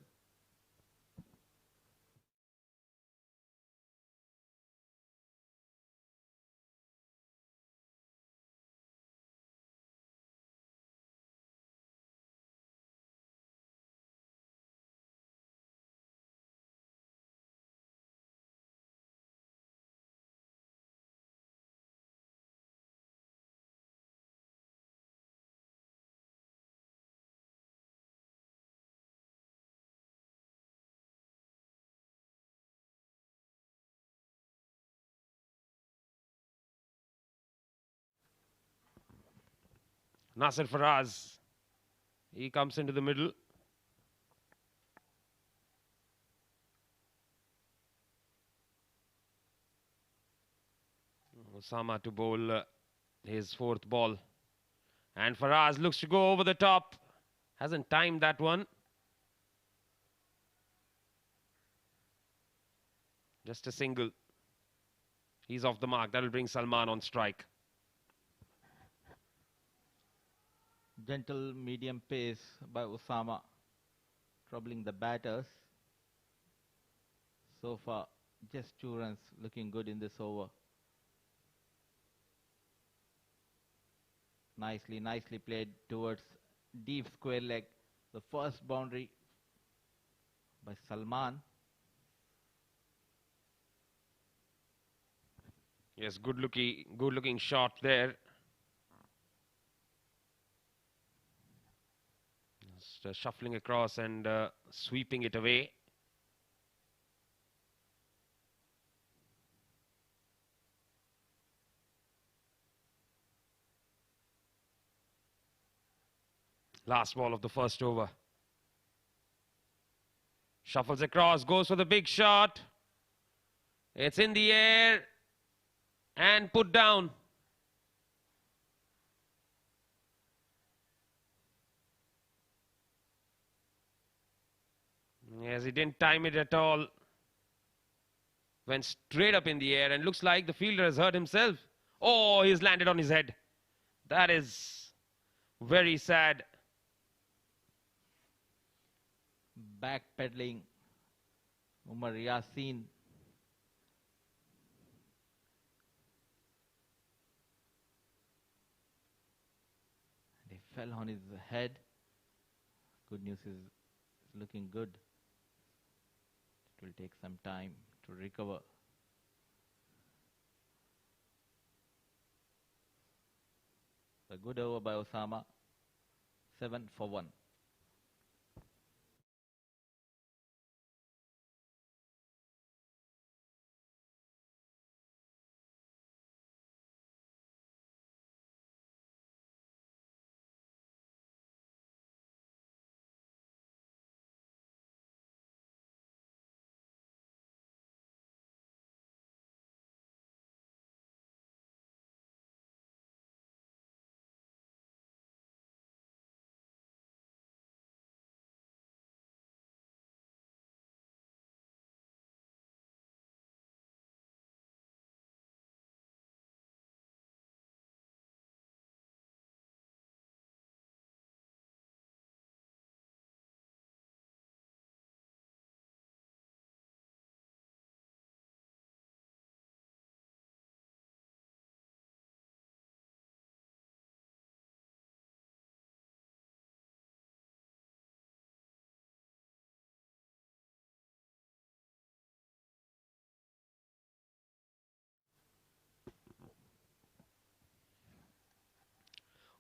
Nasser Faraz. He comes into the middle. Osama to bowl his fourth ball. And Faraz looks to go over the top. Hasn't timed that one. Just a single. He's off the mark. That'll bring Salman on strike. Gentle medium pace by Osama, troubling the batters. So far, just 2 runs, looking good in this over. Nicely played towards deep square leg. The first boundary by Salman. Yes, good looking shot there. Just shuffling across and sweeping it away. Last ball of the first over. Shuffles across, goes for the big shot. It's in the air and put down. Yes, he didn't time it at all. Went straight up in the air and looks like the fielder has hurt himself. Oh, he's landed on his head. That is very sad. Backpedaling Umar Yasin. He fell on his head. Good news is it's looking good. It will take some time to recover. A good over by Osama. 7 for 1.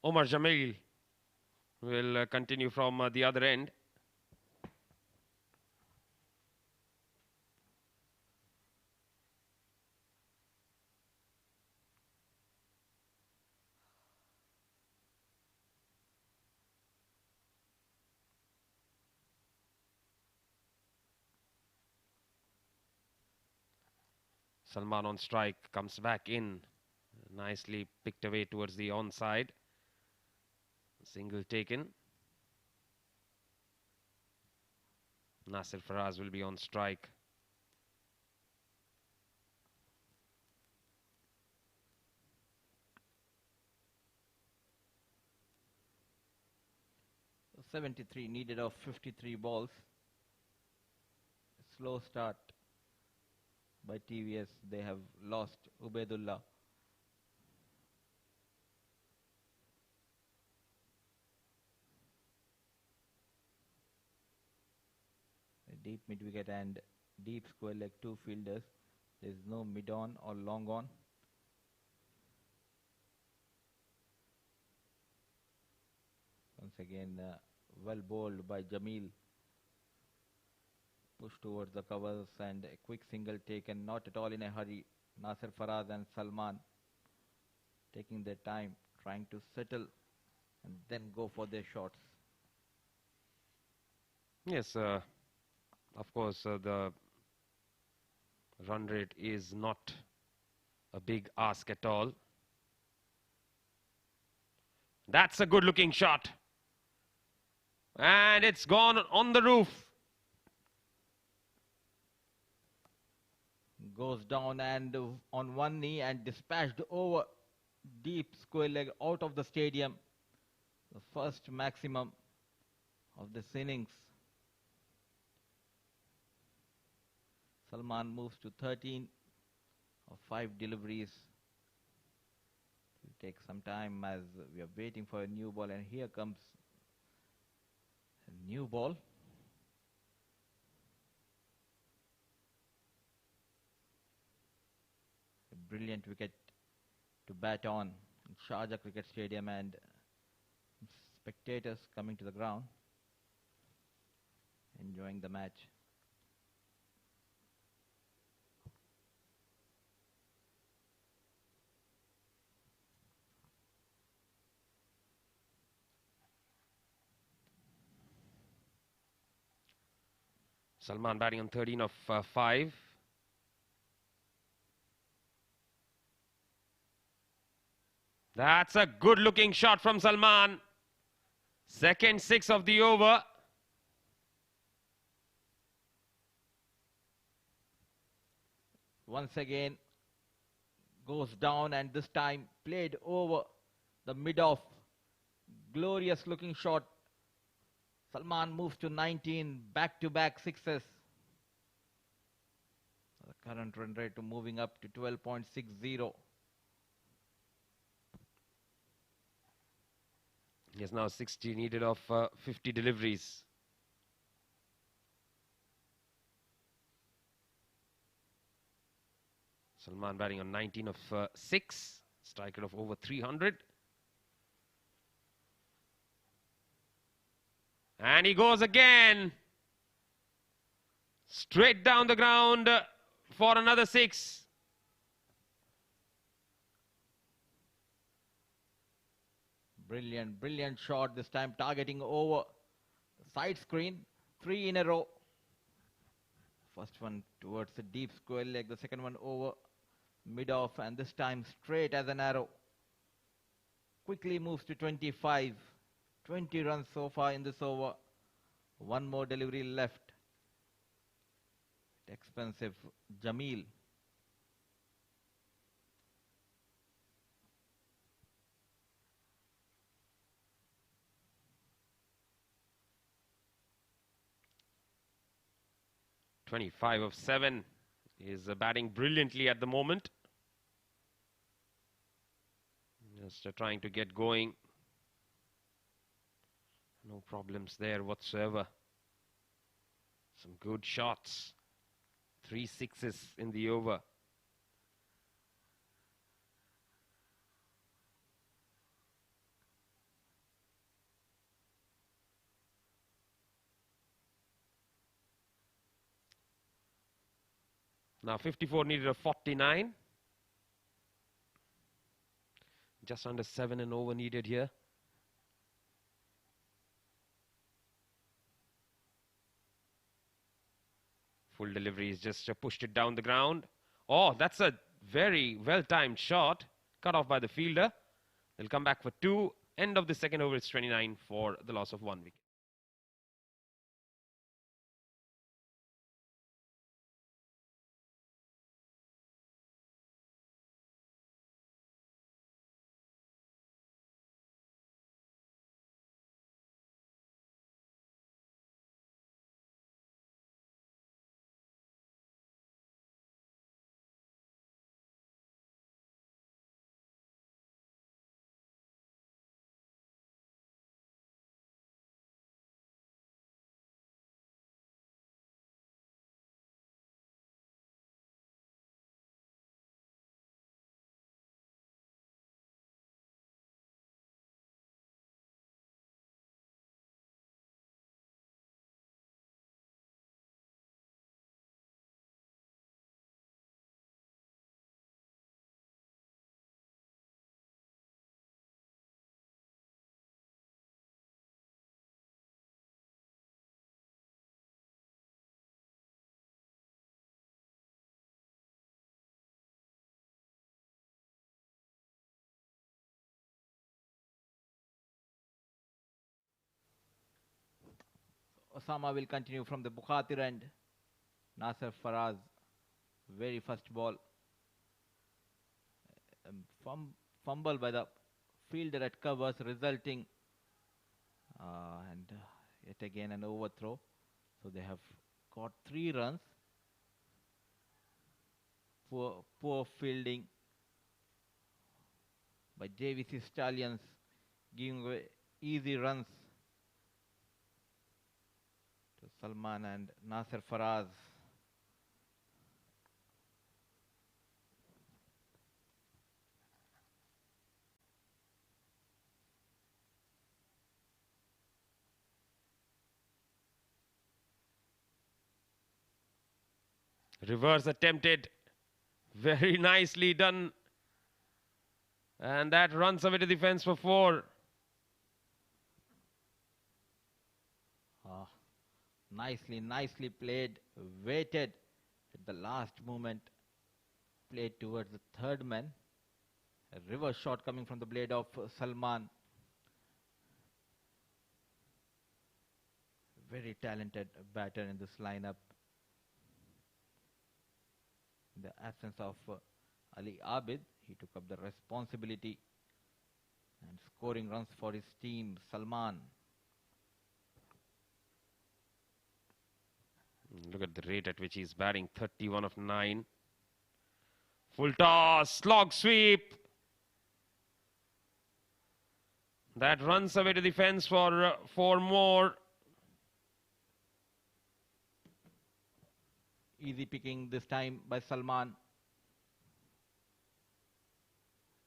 Omar Jamil will continue from the other end. Salman on strike, comes back in. Nicely picked away towards the onside. Single taken. Nasir Faraz will be on strike. So 73 needed of 53 balls. Slow start by TVS. They have lost Ubaidullah. A deep mid wicket and deep square leg, 2 fielders. There is no mid on or long on. Once again, well bowled by Jamil. Push towards the covers and a quick single taken, not at all in a hurry. Nasir Faraz and Salman taking their time, trying to settle and then go for their shots. Yes, of course, the run rate is not a big ask at all. That's a good looking shot. And it's gone on the roof. Goes down and on one knee and dispatched over deep square leg out of the stadium. The first maximum of this innings. Salman moves to 13 of 5 deliveries. It will take some time as we are waiting for a new ball, and here comes a new ball. A brilliant wicket to bat on in Sharjah Cricket Stadium, and spectators coming to the ground, enjoying the match. Salman batting on 13 of 5. That's a good looking shot from Salman. Second 6 of the over. Once again goes down, and this time played over the mid-off. Glorious looking shot. Salman moves to 19, back-to-back sixes. The current run rate to moving up to 12.60. He has now 60 needed of 50 deliveries. Salman batting on 19 of 6, strike rate of over 300. And he goes again. Straight down the ground for another 6. Brilliant, brilliant shot, this time targeting over the side screen. 3 in a row. First one towards the deep square leg, the second one over mid-off, and this time straight as an arrow. Quickly moves to 25. 20 runs so far in this over. One more delivery left. Expensive Jamil. "25 of 7 is batting brilliantly at the moment. Just trying to get going. No problems there whatsoever. Some good shots. 3 sixes in the over. Now 54 needed of 49. Just under 7 and over needed here. Full delivery is just pushed it down the ground. Oh, that's a very well-timed shot. Cut off by the fielder. They'll come back for 2. End of the second over, it's 29 for the loss of 1 wicket. Osama will continue from the Bukhatir end. Nasser Faraz, very first ball. Fumble by the fielder at covers, resulting and yet again an overthrow. So they have got 3 runs. Poor fielding by JVC Stallions, giving away easy runs to Salman and Nasser Faraz. Reverse attempted. Very nicely done. And that runs away to the fence for 4. Nicely played. Waited at the last moment. Played towards the third man. A reverse shot coming from the blade of Salman. Very talented batter in this lineup. In the absence of Ali Abid, he took up the responsibility and scoring runs for his team, Salman. Look at the rate at which he's batting, 31 of 9. Full toss, slog sweep. That runs away to the fence for 4 more. Easy picking this time by Salman.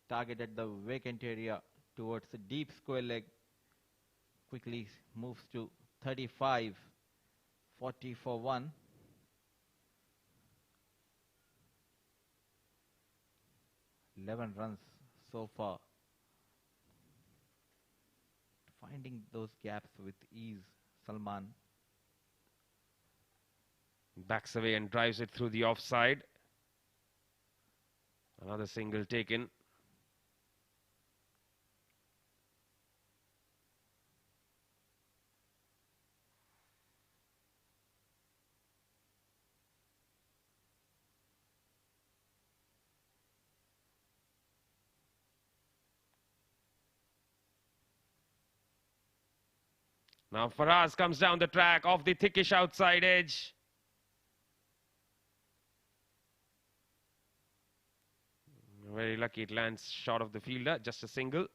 Targeted the vacant area towards the deep square leg. Quickly moves to 35. 40 for 1. Eleven runs so far. Finding those gaps with ease, Salman. Backs away and drives it through the offside. Another single taken. Now Faraz comes down the track off the thickish outside edge. Very lucky it lands short of the fielder, just a single.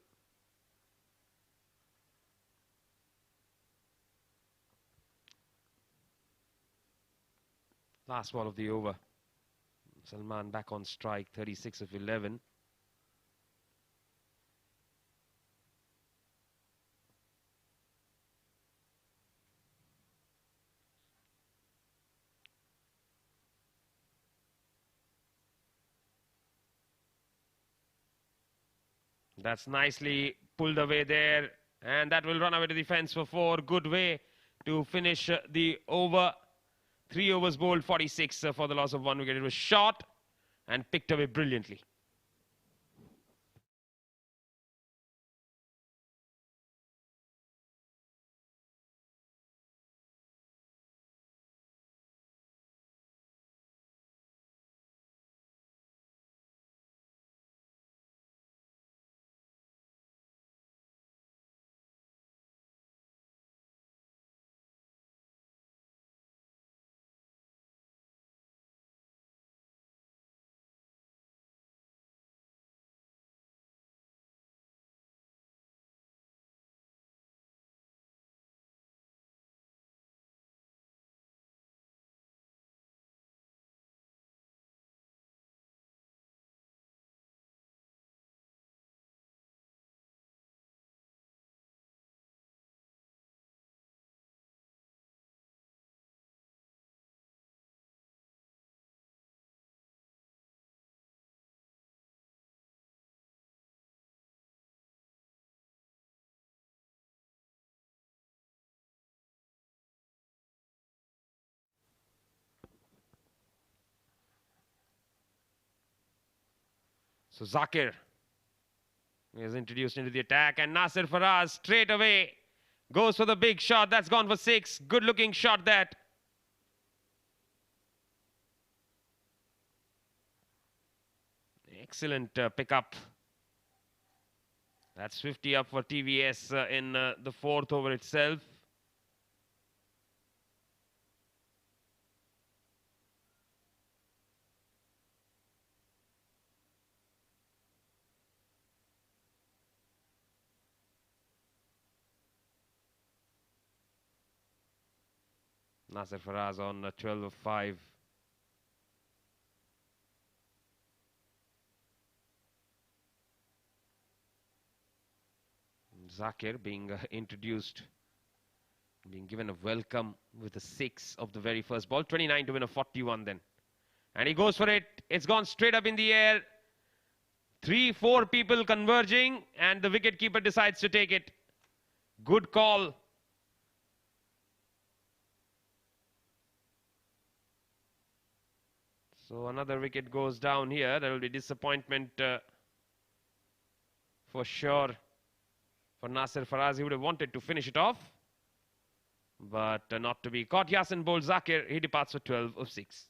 Last ball of the over. Salman back on strike, 36 of 11. That's nicely pulled away there, and that will run away to the fence for 4. Good way to finish the over. 3 overs bowled, 46 for the loss of 1 wicket. It was shot and picked away brilliantly. So Zakir is introduced into the attack, and Nasser Faraz straight away Goes for the big shot. That's gone for 6. Good looking shot that. Excellent pickup. That's 50 up for TVS in the 4th over itself. Nasser Faraz on 12 of 5. Zakir being introduced, being given a welcome with a 6 of the very first ball. 29 to win a 41 then. And he goes for it. It's gone straight up in the air. 3-4 people converging, and the wicketkeeper decides to take it. Good call. So another wicket goes down here. There will be disappointment for sure for Nasser Faraz. He would have wanted to finish it off, but not to be caught. Yasin bowls Zakir. He departs for 12 of 6.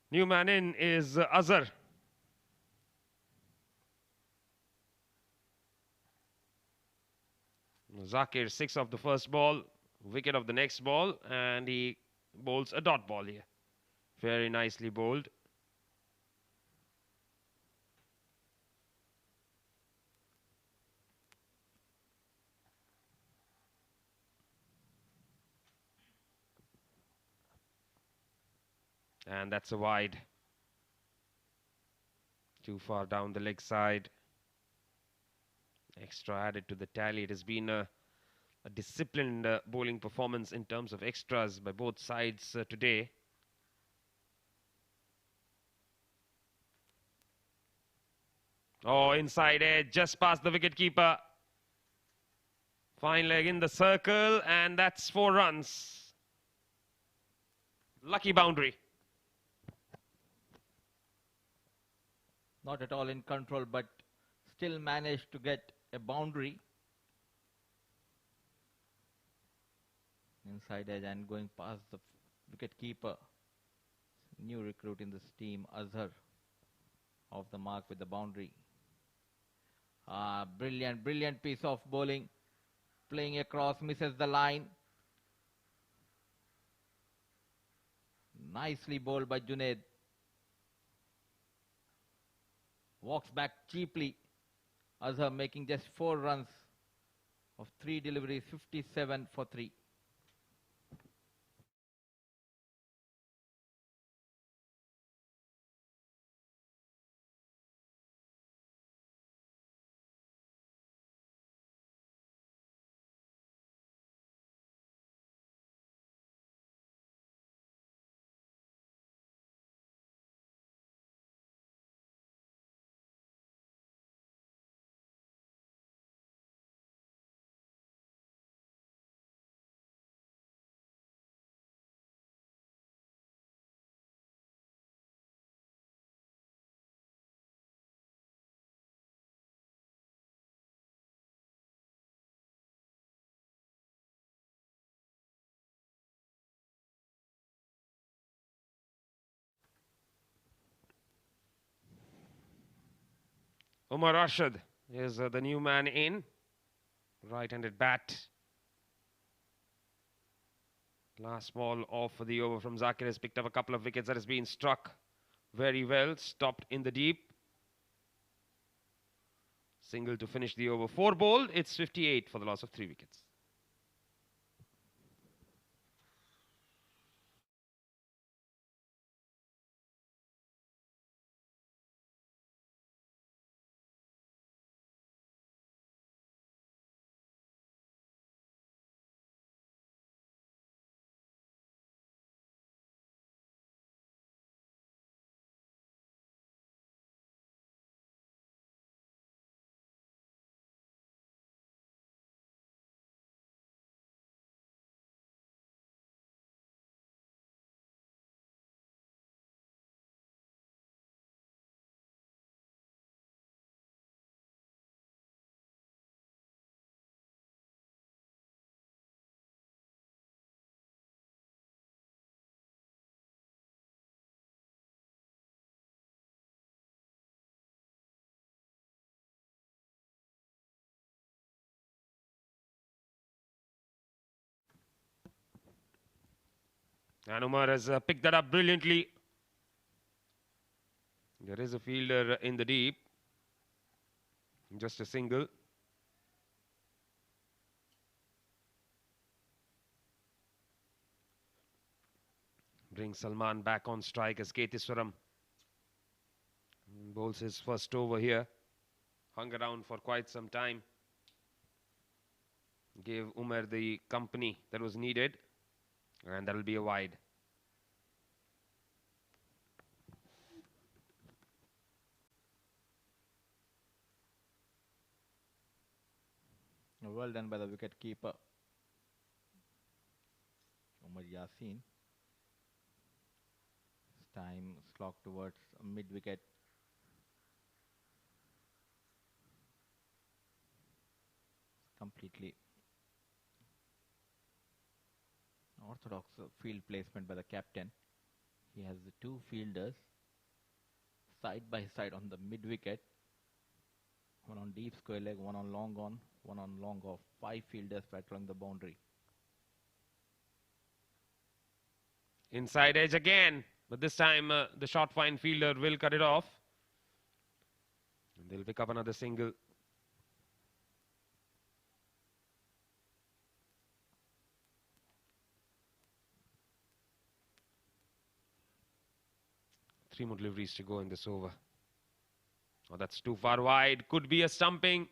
New man in is Azhar. Zakir 6 of the first ball, wicket of the next ball, and he bowls a dot ball here. Very nicely bowled. And that's a wide. Too far down the leg side. Extra added to the tally. It has been a disciplined bowling performance in terms of extras by both sides today. Oh, inside edge, just past the wicketkeeper. Fine leg in the circle, and that's 4 runs. Lucky boundary. Not at all in control, but still managed to get a boundary. Inside edge and going past the wicketkeeper. New recruit in this team, Azhar, off the mark with the boundary. Brilliant, brilliant piece of bowling. Playing across, misses the line. Nicely bowled by Junaid. Walks back cheaply. Azhar making just 4 runs of 3 deliveries, 57 for 3. Umar Rashid is the new man in. Right-handed bat. Last ball off for the over from Zakir has picked up a couple of wickets. That has been struck very well. Stopped in the deep. Single to finish the over. 4 bowled. It's 58 for the loss of 3 wickets. And Umar has picked that up brilliantly. There is a fielder in the deep. Just a single. Brings Salman back on strike as Ketiswaram bowls his first over here. Hung around for quite some time. Gave Umar the company that was needed. And that'll be a wide. Well done by the wicket keeper, Umar Yasin. This time slogged towards mid-wicket. Completely orthodox field placement by the captain. He has the 2 fielders side by side on the mid-wicket. One on deep square leg, one on, one on long off. 5 fielders patrolling the boundary. Inside edge again. But this time the short fine fielder will cut it off. And they'll pick up another single. Three more deliveries to go in this over. Oh, that's too far wide. Could be a stumping.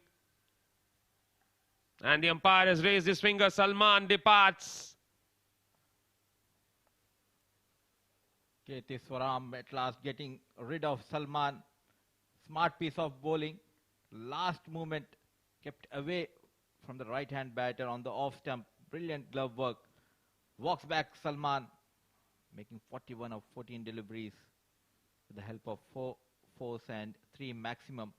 And the umpire has raised his finger. Salman departs. Ketiswaram at last getting rid of Salman. Smart piece of bowling. Last movement kept away from the right-hand batter on the off stump. Brilliant glove work. Walks back Salman, making 41 of 14 deliveries with the help of 4 fours and 3 maximum.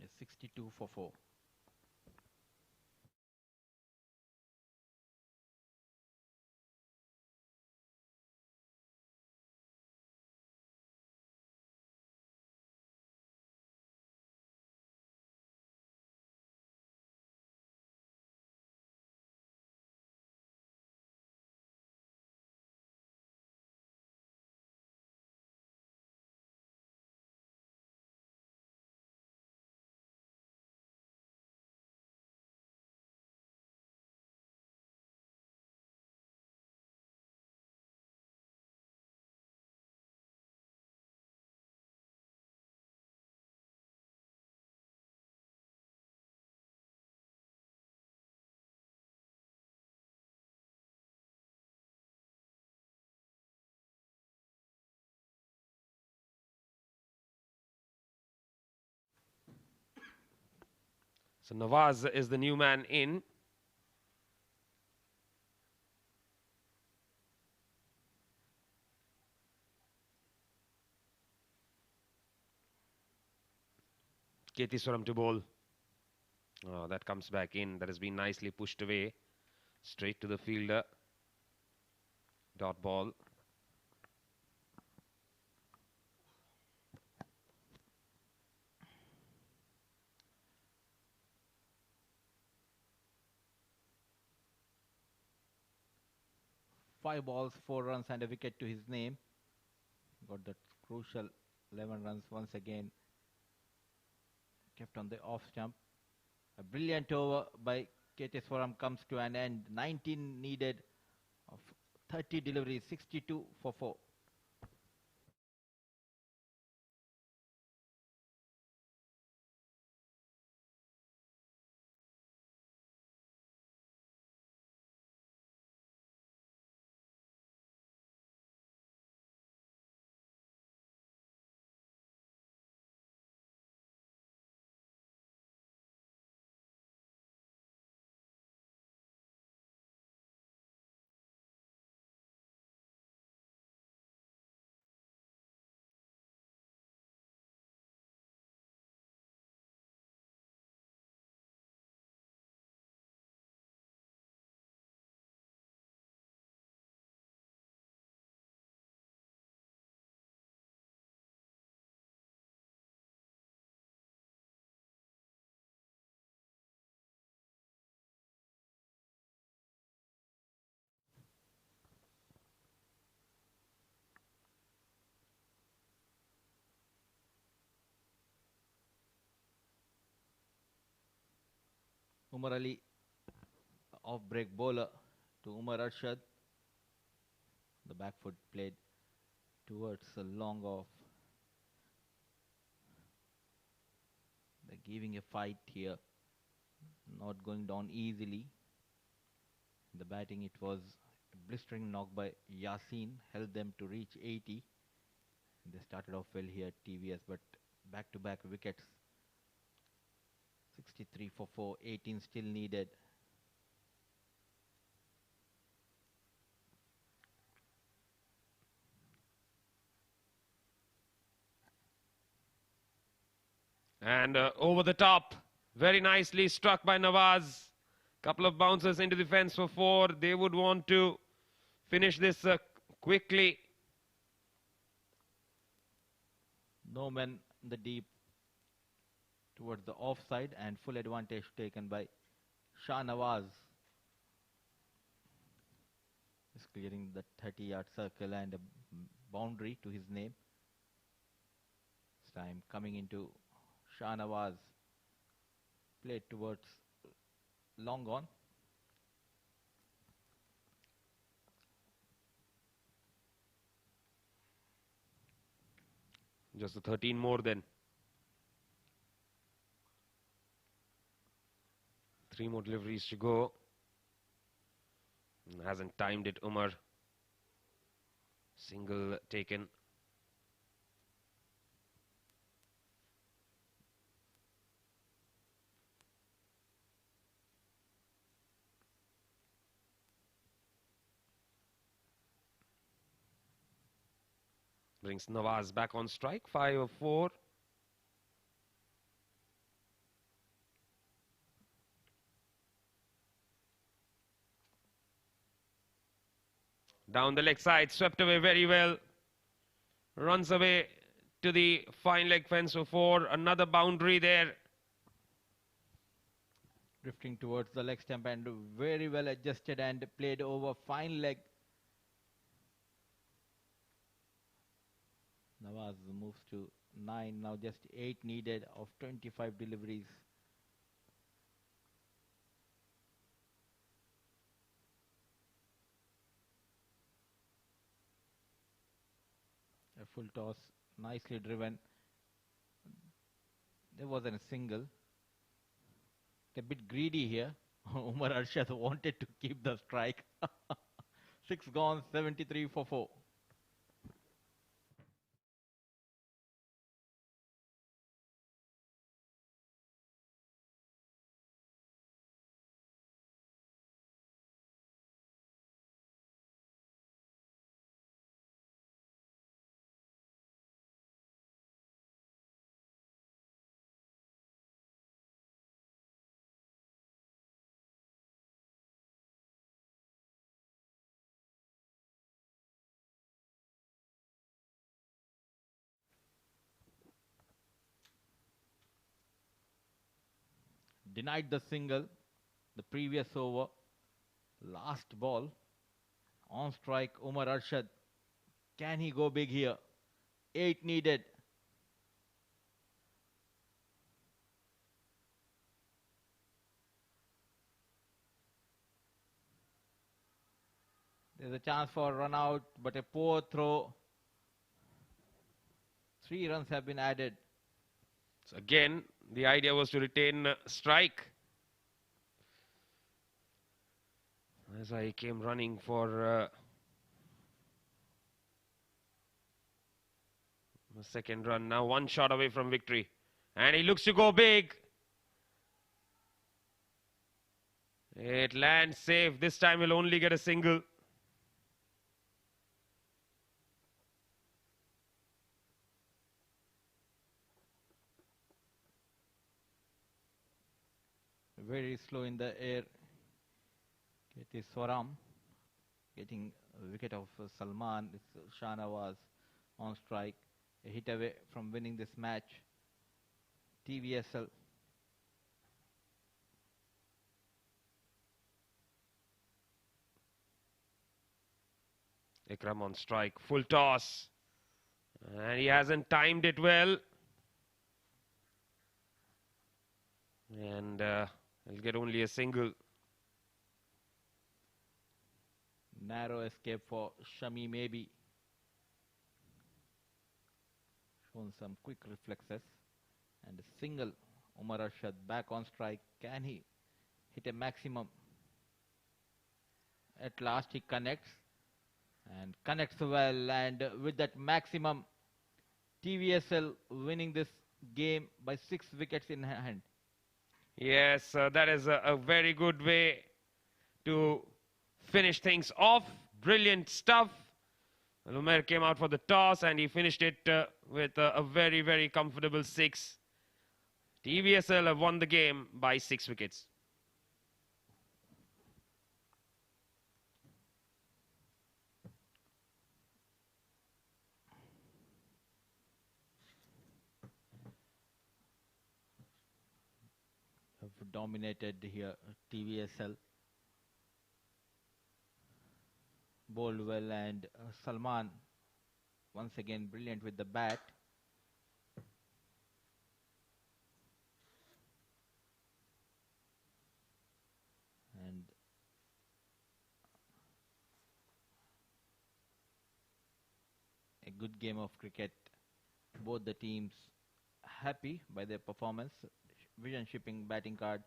It's 62 for 4. So Nawaz is the new man in. Ketiswaram to bowl. Oh, that comes back in. That has been nicely pushed away. Straight to the fielder. Dot ball. 5 balls, 4 runs and a wicket to his name. Got that crucial 11 runs once again. Kept on the off stump. A brilliant over by Keteswaram comes to an end. 19 needed of 30 deliveries, 62 for 4. Umar Ali, off-break bowler to Umar Arshad. The back foot played towards a long off. They're giving a fight here. Not going down easily. The batting, it was a blistering knock by Yasin. Held them to reach 80. They started off well here at TVS, but back-to-back wickets. 63 for 4, 18 still needed. And over the top, very nicely struck by Nawaz. Couple of bounces into the fence for 4. They would want to finish this quickly. No men in the deep towards the offside, and full advantage taken by Shah Nawaz. Is clearing the 30-yard circle and a boundary to his name. This time coming into Shah Nawaz. Played towards long on. Just a 13 more then. 3 more deliveries to go. Hasn't timed it, Umar. Single taken. Brings Nawaz back on strike. 5 of 4. Down the leg side, swept away very well. Runs away to the fine leg fence for 4. Another boundary there. Drifting towards the leg stump and very well adjusted and played over fine leg. Nawaz moves to 9, now just 8 needed of 25 deliveries. A full toss, nicely driven. There wasn't a single. A bit greedy here. Umar Arshad wanted to keep the strike. 6 gone, 73 for 4. Denied the single the previous over. Last ball. On strike, Umar Arshad. Can he go big here? 8 needed. There's a chance for a run out, but a poor throw. 3 runs have been added. So again, the idea was to retain strike. As I came running for a second run. Now 1 shot away from victory. And he looks to go big. It lands safe. This time he'll only get a single. Very slow in the air. It is Swaram getting a wicket of Salman. It's Shahnawaz on strike. A hit away from winning this match. TVSL. Ikram on strike. Full toss. And he hasn't timed it well. And he'll get only a single. Narrow escape for Shami maybe. Shown some quick reflexes. And a single. Umar Arshad back on strike. Can he hit a maximum? At last he connects. And connects well. And with that maximum, TVSL winning this game by 6 wickets in hand. Yes, that is a very good way to finish things off. Brilliant stuff. Umair came out for the toss and he finished it with a very, very comfortable 6. TVSL have won the game by 6 wickets. Have dominated here TVSL. Bowled well, and Salman once again brilliant with the bat. And a good game of cricket. Both the teams happy by their performance. Vision shipping batting card.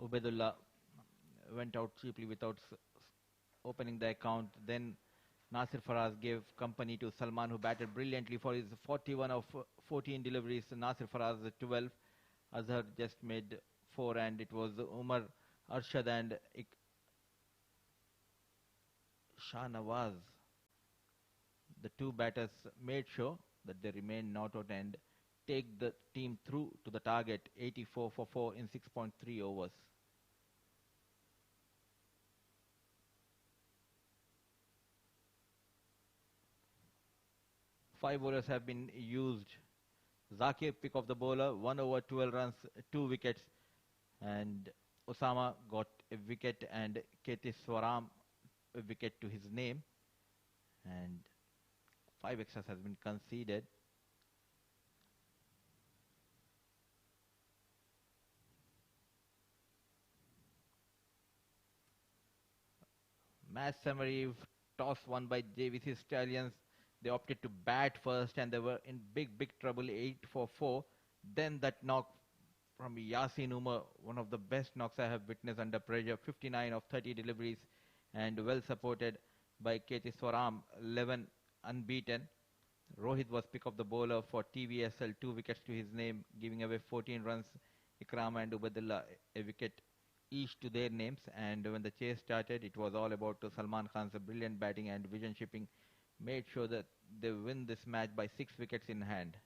Ubaidullah went out cheaply without opening the account. Then Nasir Faraz gave company to Salman, who batted brilliantly for his 41 of 14 deliveries. Nasir Faraz 12. Azhar just made 4, and it was Umar Arshad and Shahnawaz. The 2 batters made sure that they remain not out and take the team through to the target. 84 for 4 in 6.3 overs. Five bowlers have been used. Zakir pick of the bowler, 1 over 12 runs, 2 wickets, and Osama got a wicket, and Ketis Swaram a wicket to his name, and 5 extras has been conceded. Match summary: toss won by JVC Stallions. They opted to bat first and they were in big trouble, 8 for 4. Then that knock from Yasin Umar, one of the best knocks I have witnessed under pressure, 59 of 30 deliveries and well supported by Ketis Swaram, 11 unbeaten. Rohit was pick of the bowler for TVSL, 2 wickets to his name, giving away 14 runs. Ikram and Ubaidullah a wicket each to their names, and when the chase started, it was all about Salman Khan's brilliant batting and vision shipping made sure that they win this match by 6 wickets in hand.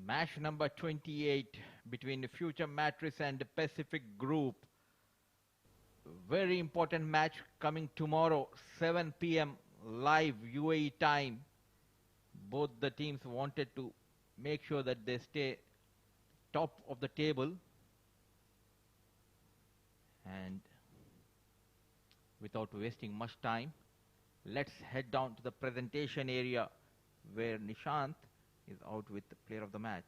Match number 28 between Future Mattress and Pacific Group. Very important match coming tomorrow, 7 p.m. live UAE time. Both the teams wanted to make sure that they stay top of the table. And without wasting much time, let's head down to the presentation area where Nishant is out with the player of the match.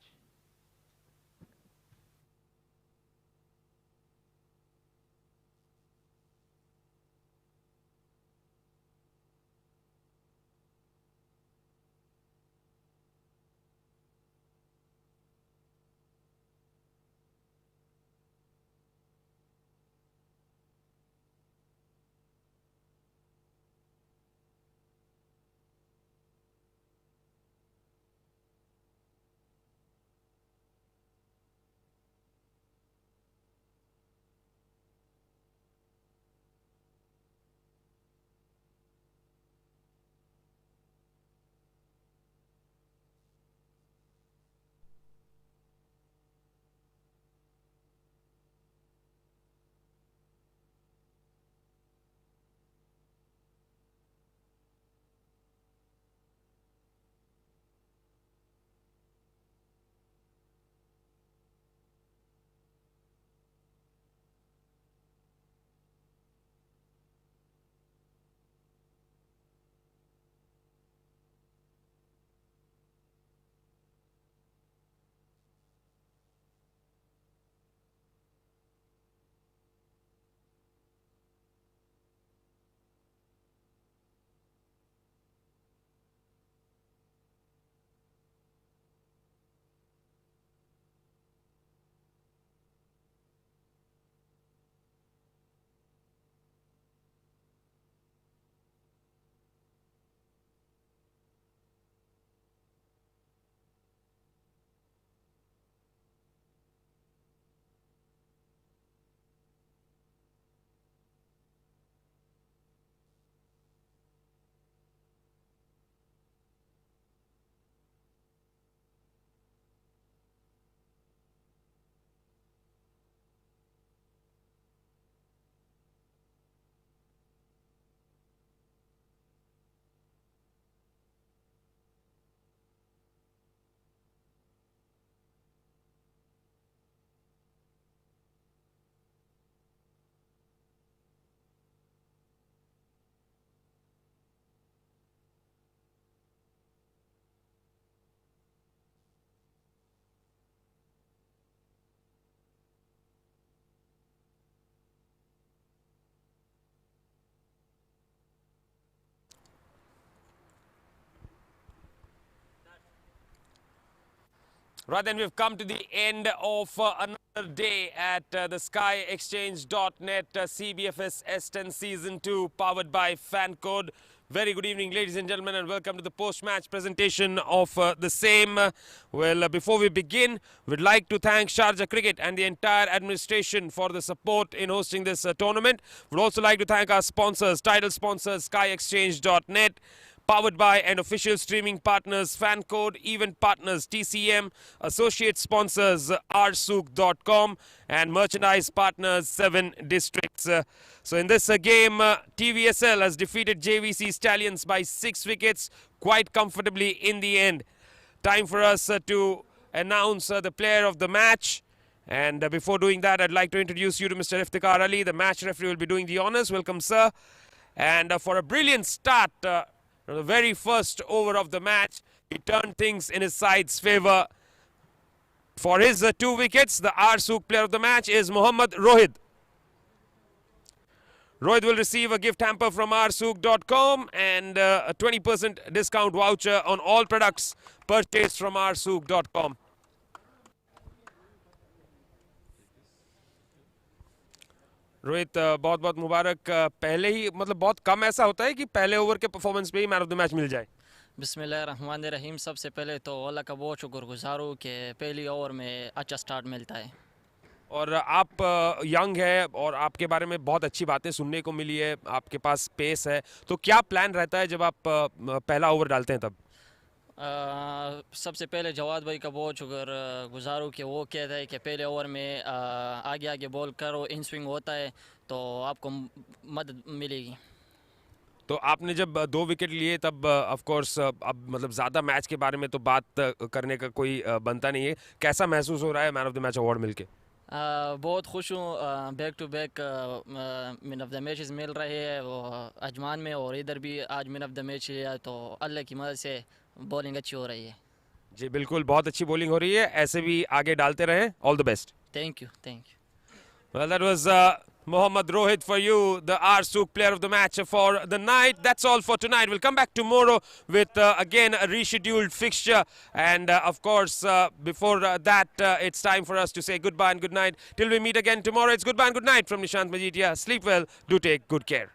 Right, then we've come to the end of another day at the SkyExchange.net CBFS S10 Season 2 powered by FanCode. Very good evening, ladies and gentlemen, and welcome to the post-match presentation of the same. Before we begin, we'd like to thank Sharjah Cricket and the entire administration for the support in hosting this tournament. We'd also like to thank our sponsors, title sponsors, SkyExchange.net, powered by and official streaming partners FanCode, event partners TCM, associate sponsors rsook.com, and merchandise partners 7 Districts. So in this game, TVSL has defeated JVC Stallions by 6 wickets quite comfortably in the end. Time for us to announce the player of the match. And before doing that, I'd like to introduce you to Mr. Iftikhar Ali. The match referee will be doing the honors. Welcome, sir. And for a brilliant start, the very first over of the match, he turned things in his side's favour. For his 2 wickets, the rsook player of the match is Mohammad Rohid. Rohit will receive a gift hamper from rsook.com and a 20% discount voucher on all products purchased from rsook.com. Rohit बहुत बहुत मुबारक. पहले ही मतलब बहुत कम ऐसा होता है कि पहले ओवर के परफॉर्मेंस पे ही मैन ऑफ द मैच मिल जाए. बिस्मिल्लाहिर्रहमानिर्रहीम. सबसे पहले तो अल्लाह का बहुत शुक्रगुजार हूँ कि पहली ओवर में अच्छा स्टार्ट मिलता है. और आप यंग है और आपके बारे में बहुत अच्छी बातें सुनने को मिली है. आपके पास पेस है, तो क्या प्लान रहता है जब आप पहला ओवर डालते हैं तब? सबसे पहले जवाद भाई का बहुत शुक्रगुजार हूँ कि वो कहता है कि पहले ओवर में आगे आगे बॉल करो, इन स्विंग होता है, तो तो आपको मदद मिलेगी। तो आपने जब 2 विकेट लिए तब ऑफ कोर्स अब मतलब ज़्यादा मैच के बारे में तो बात करने का कोई बनता नहीं है। कैसा महसूस हो रहा है man of the match award मिलके? बहुत खुश हूँ, back to back man of the matches मिल रहे हैं वो अजमान में, और इधर भी आज मैन ऑफ द मैच लिया, तो अल्लाह की मदद से बॉलिंग अच्छी हो रही है। जी बिल्कुल, बहुत अच्छी बॉलिंग हो रही है, ऐसे भी आगे डालते रहें। All the best. Thank you, thank you. Well, that was Mohammad Rohit for you, the Arsook player of the match for the night. That's all for tonight. We'll come back tomorrow with again a rescheduled fixture. And of course, before that, it's time for us to say goodbye and good night. Till we meet again tomorrow, it's goodbye and good night from Nishant Majitia. Sleep well. Do take good care.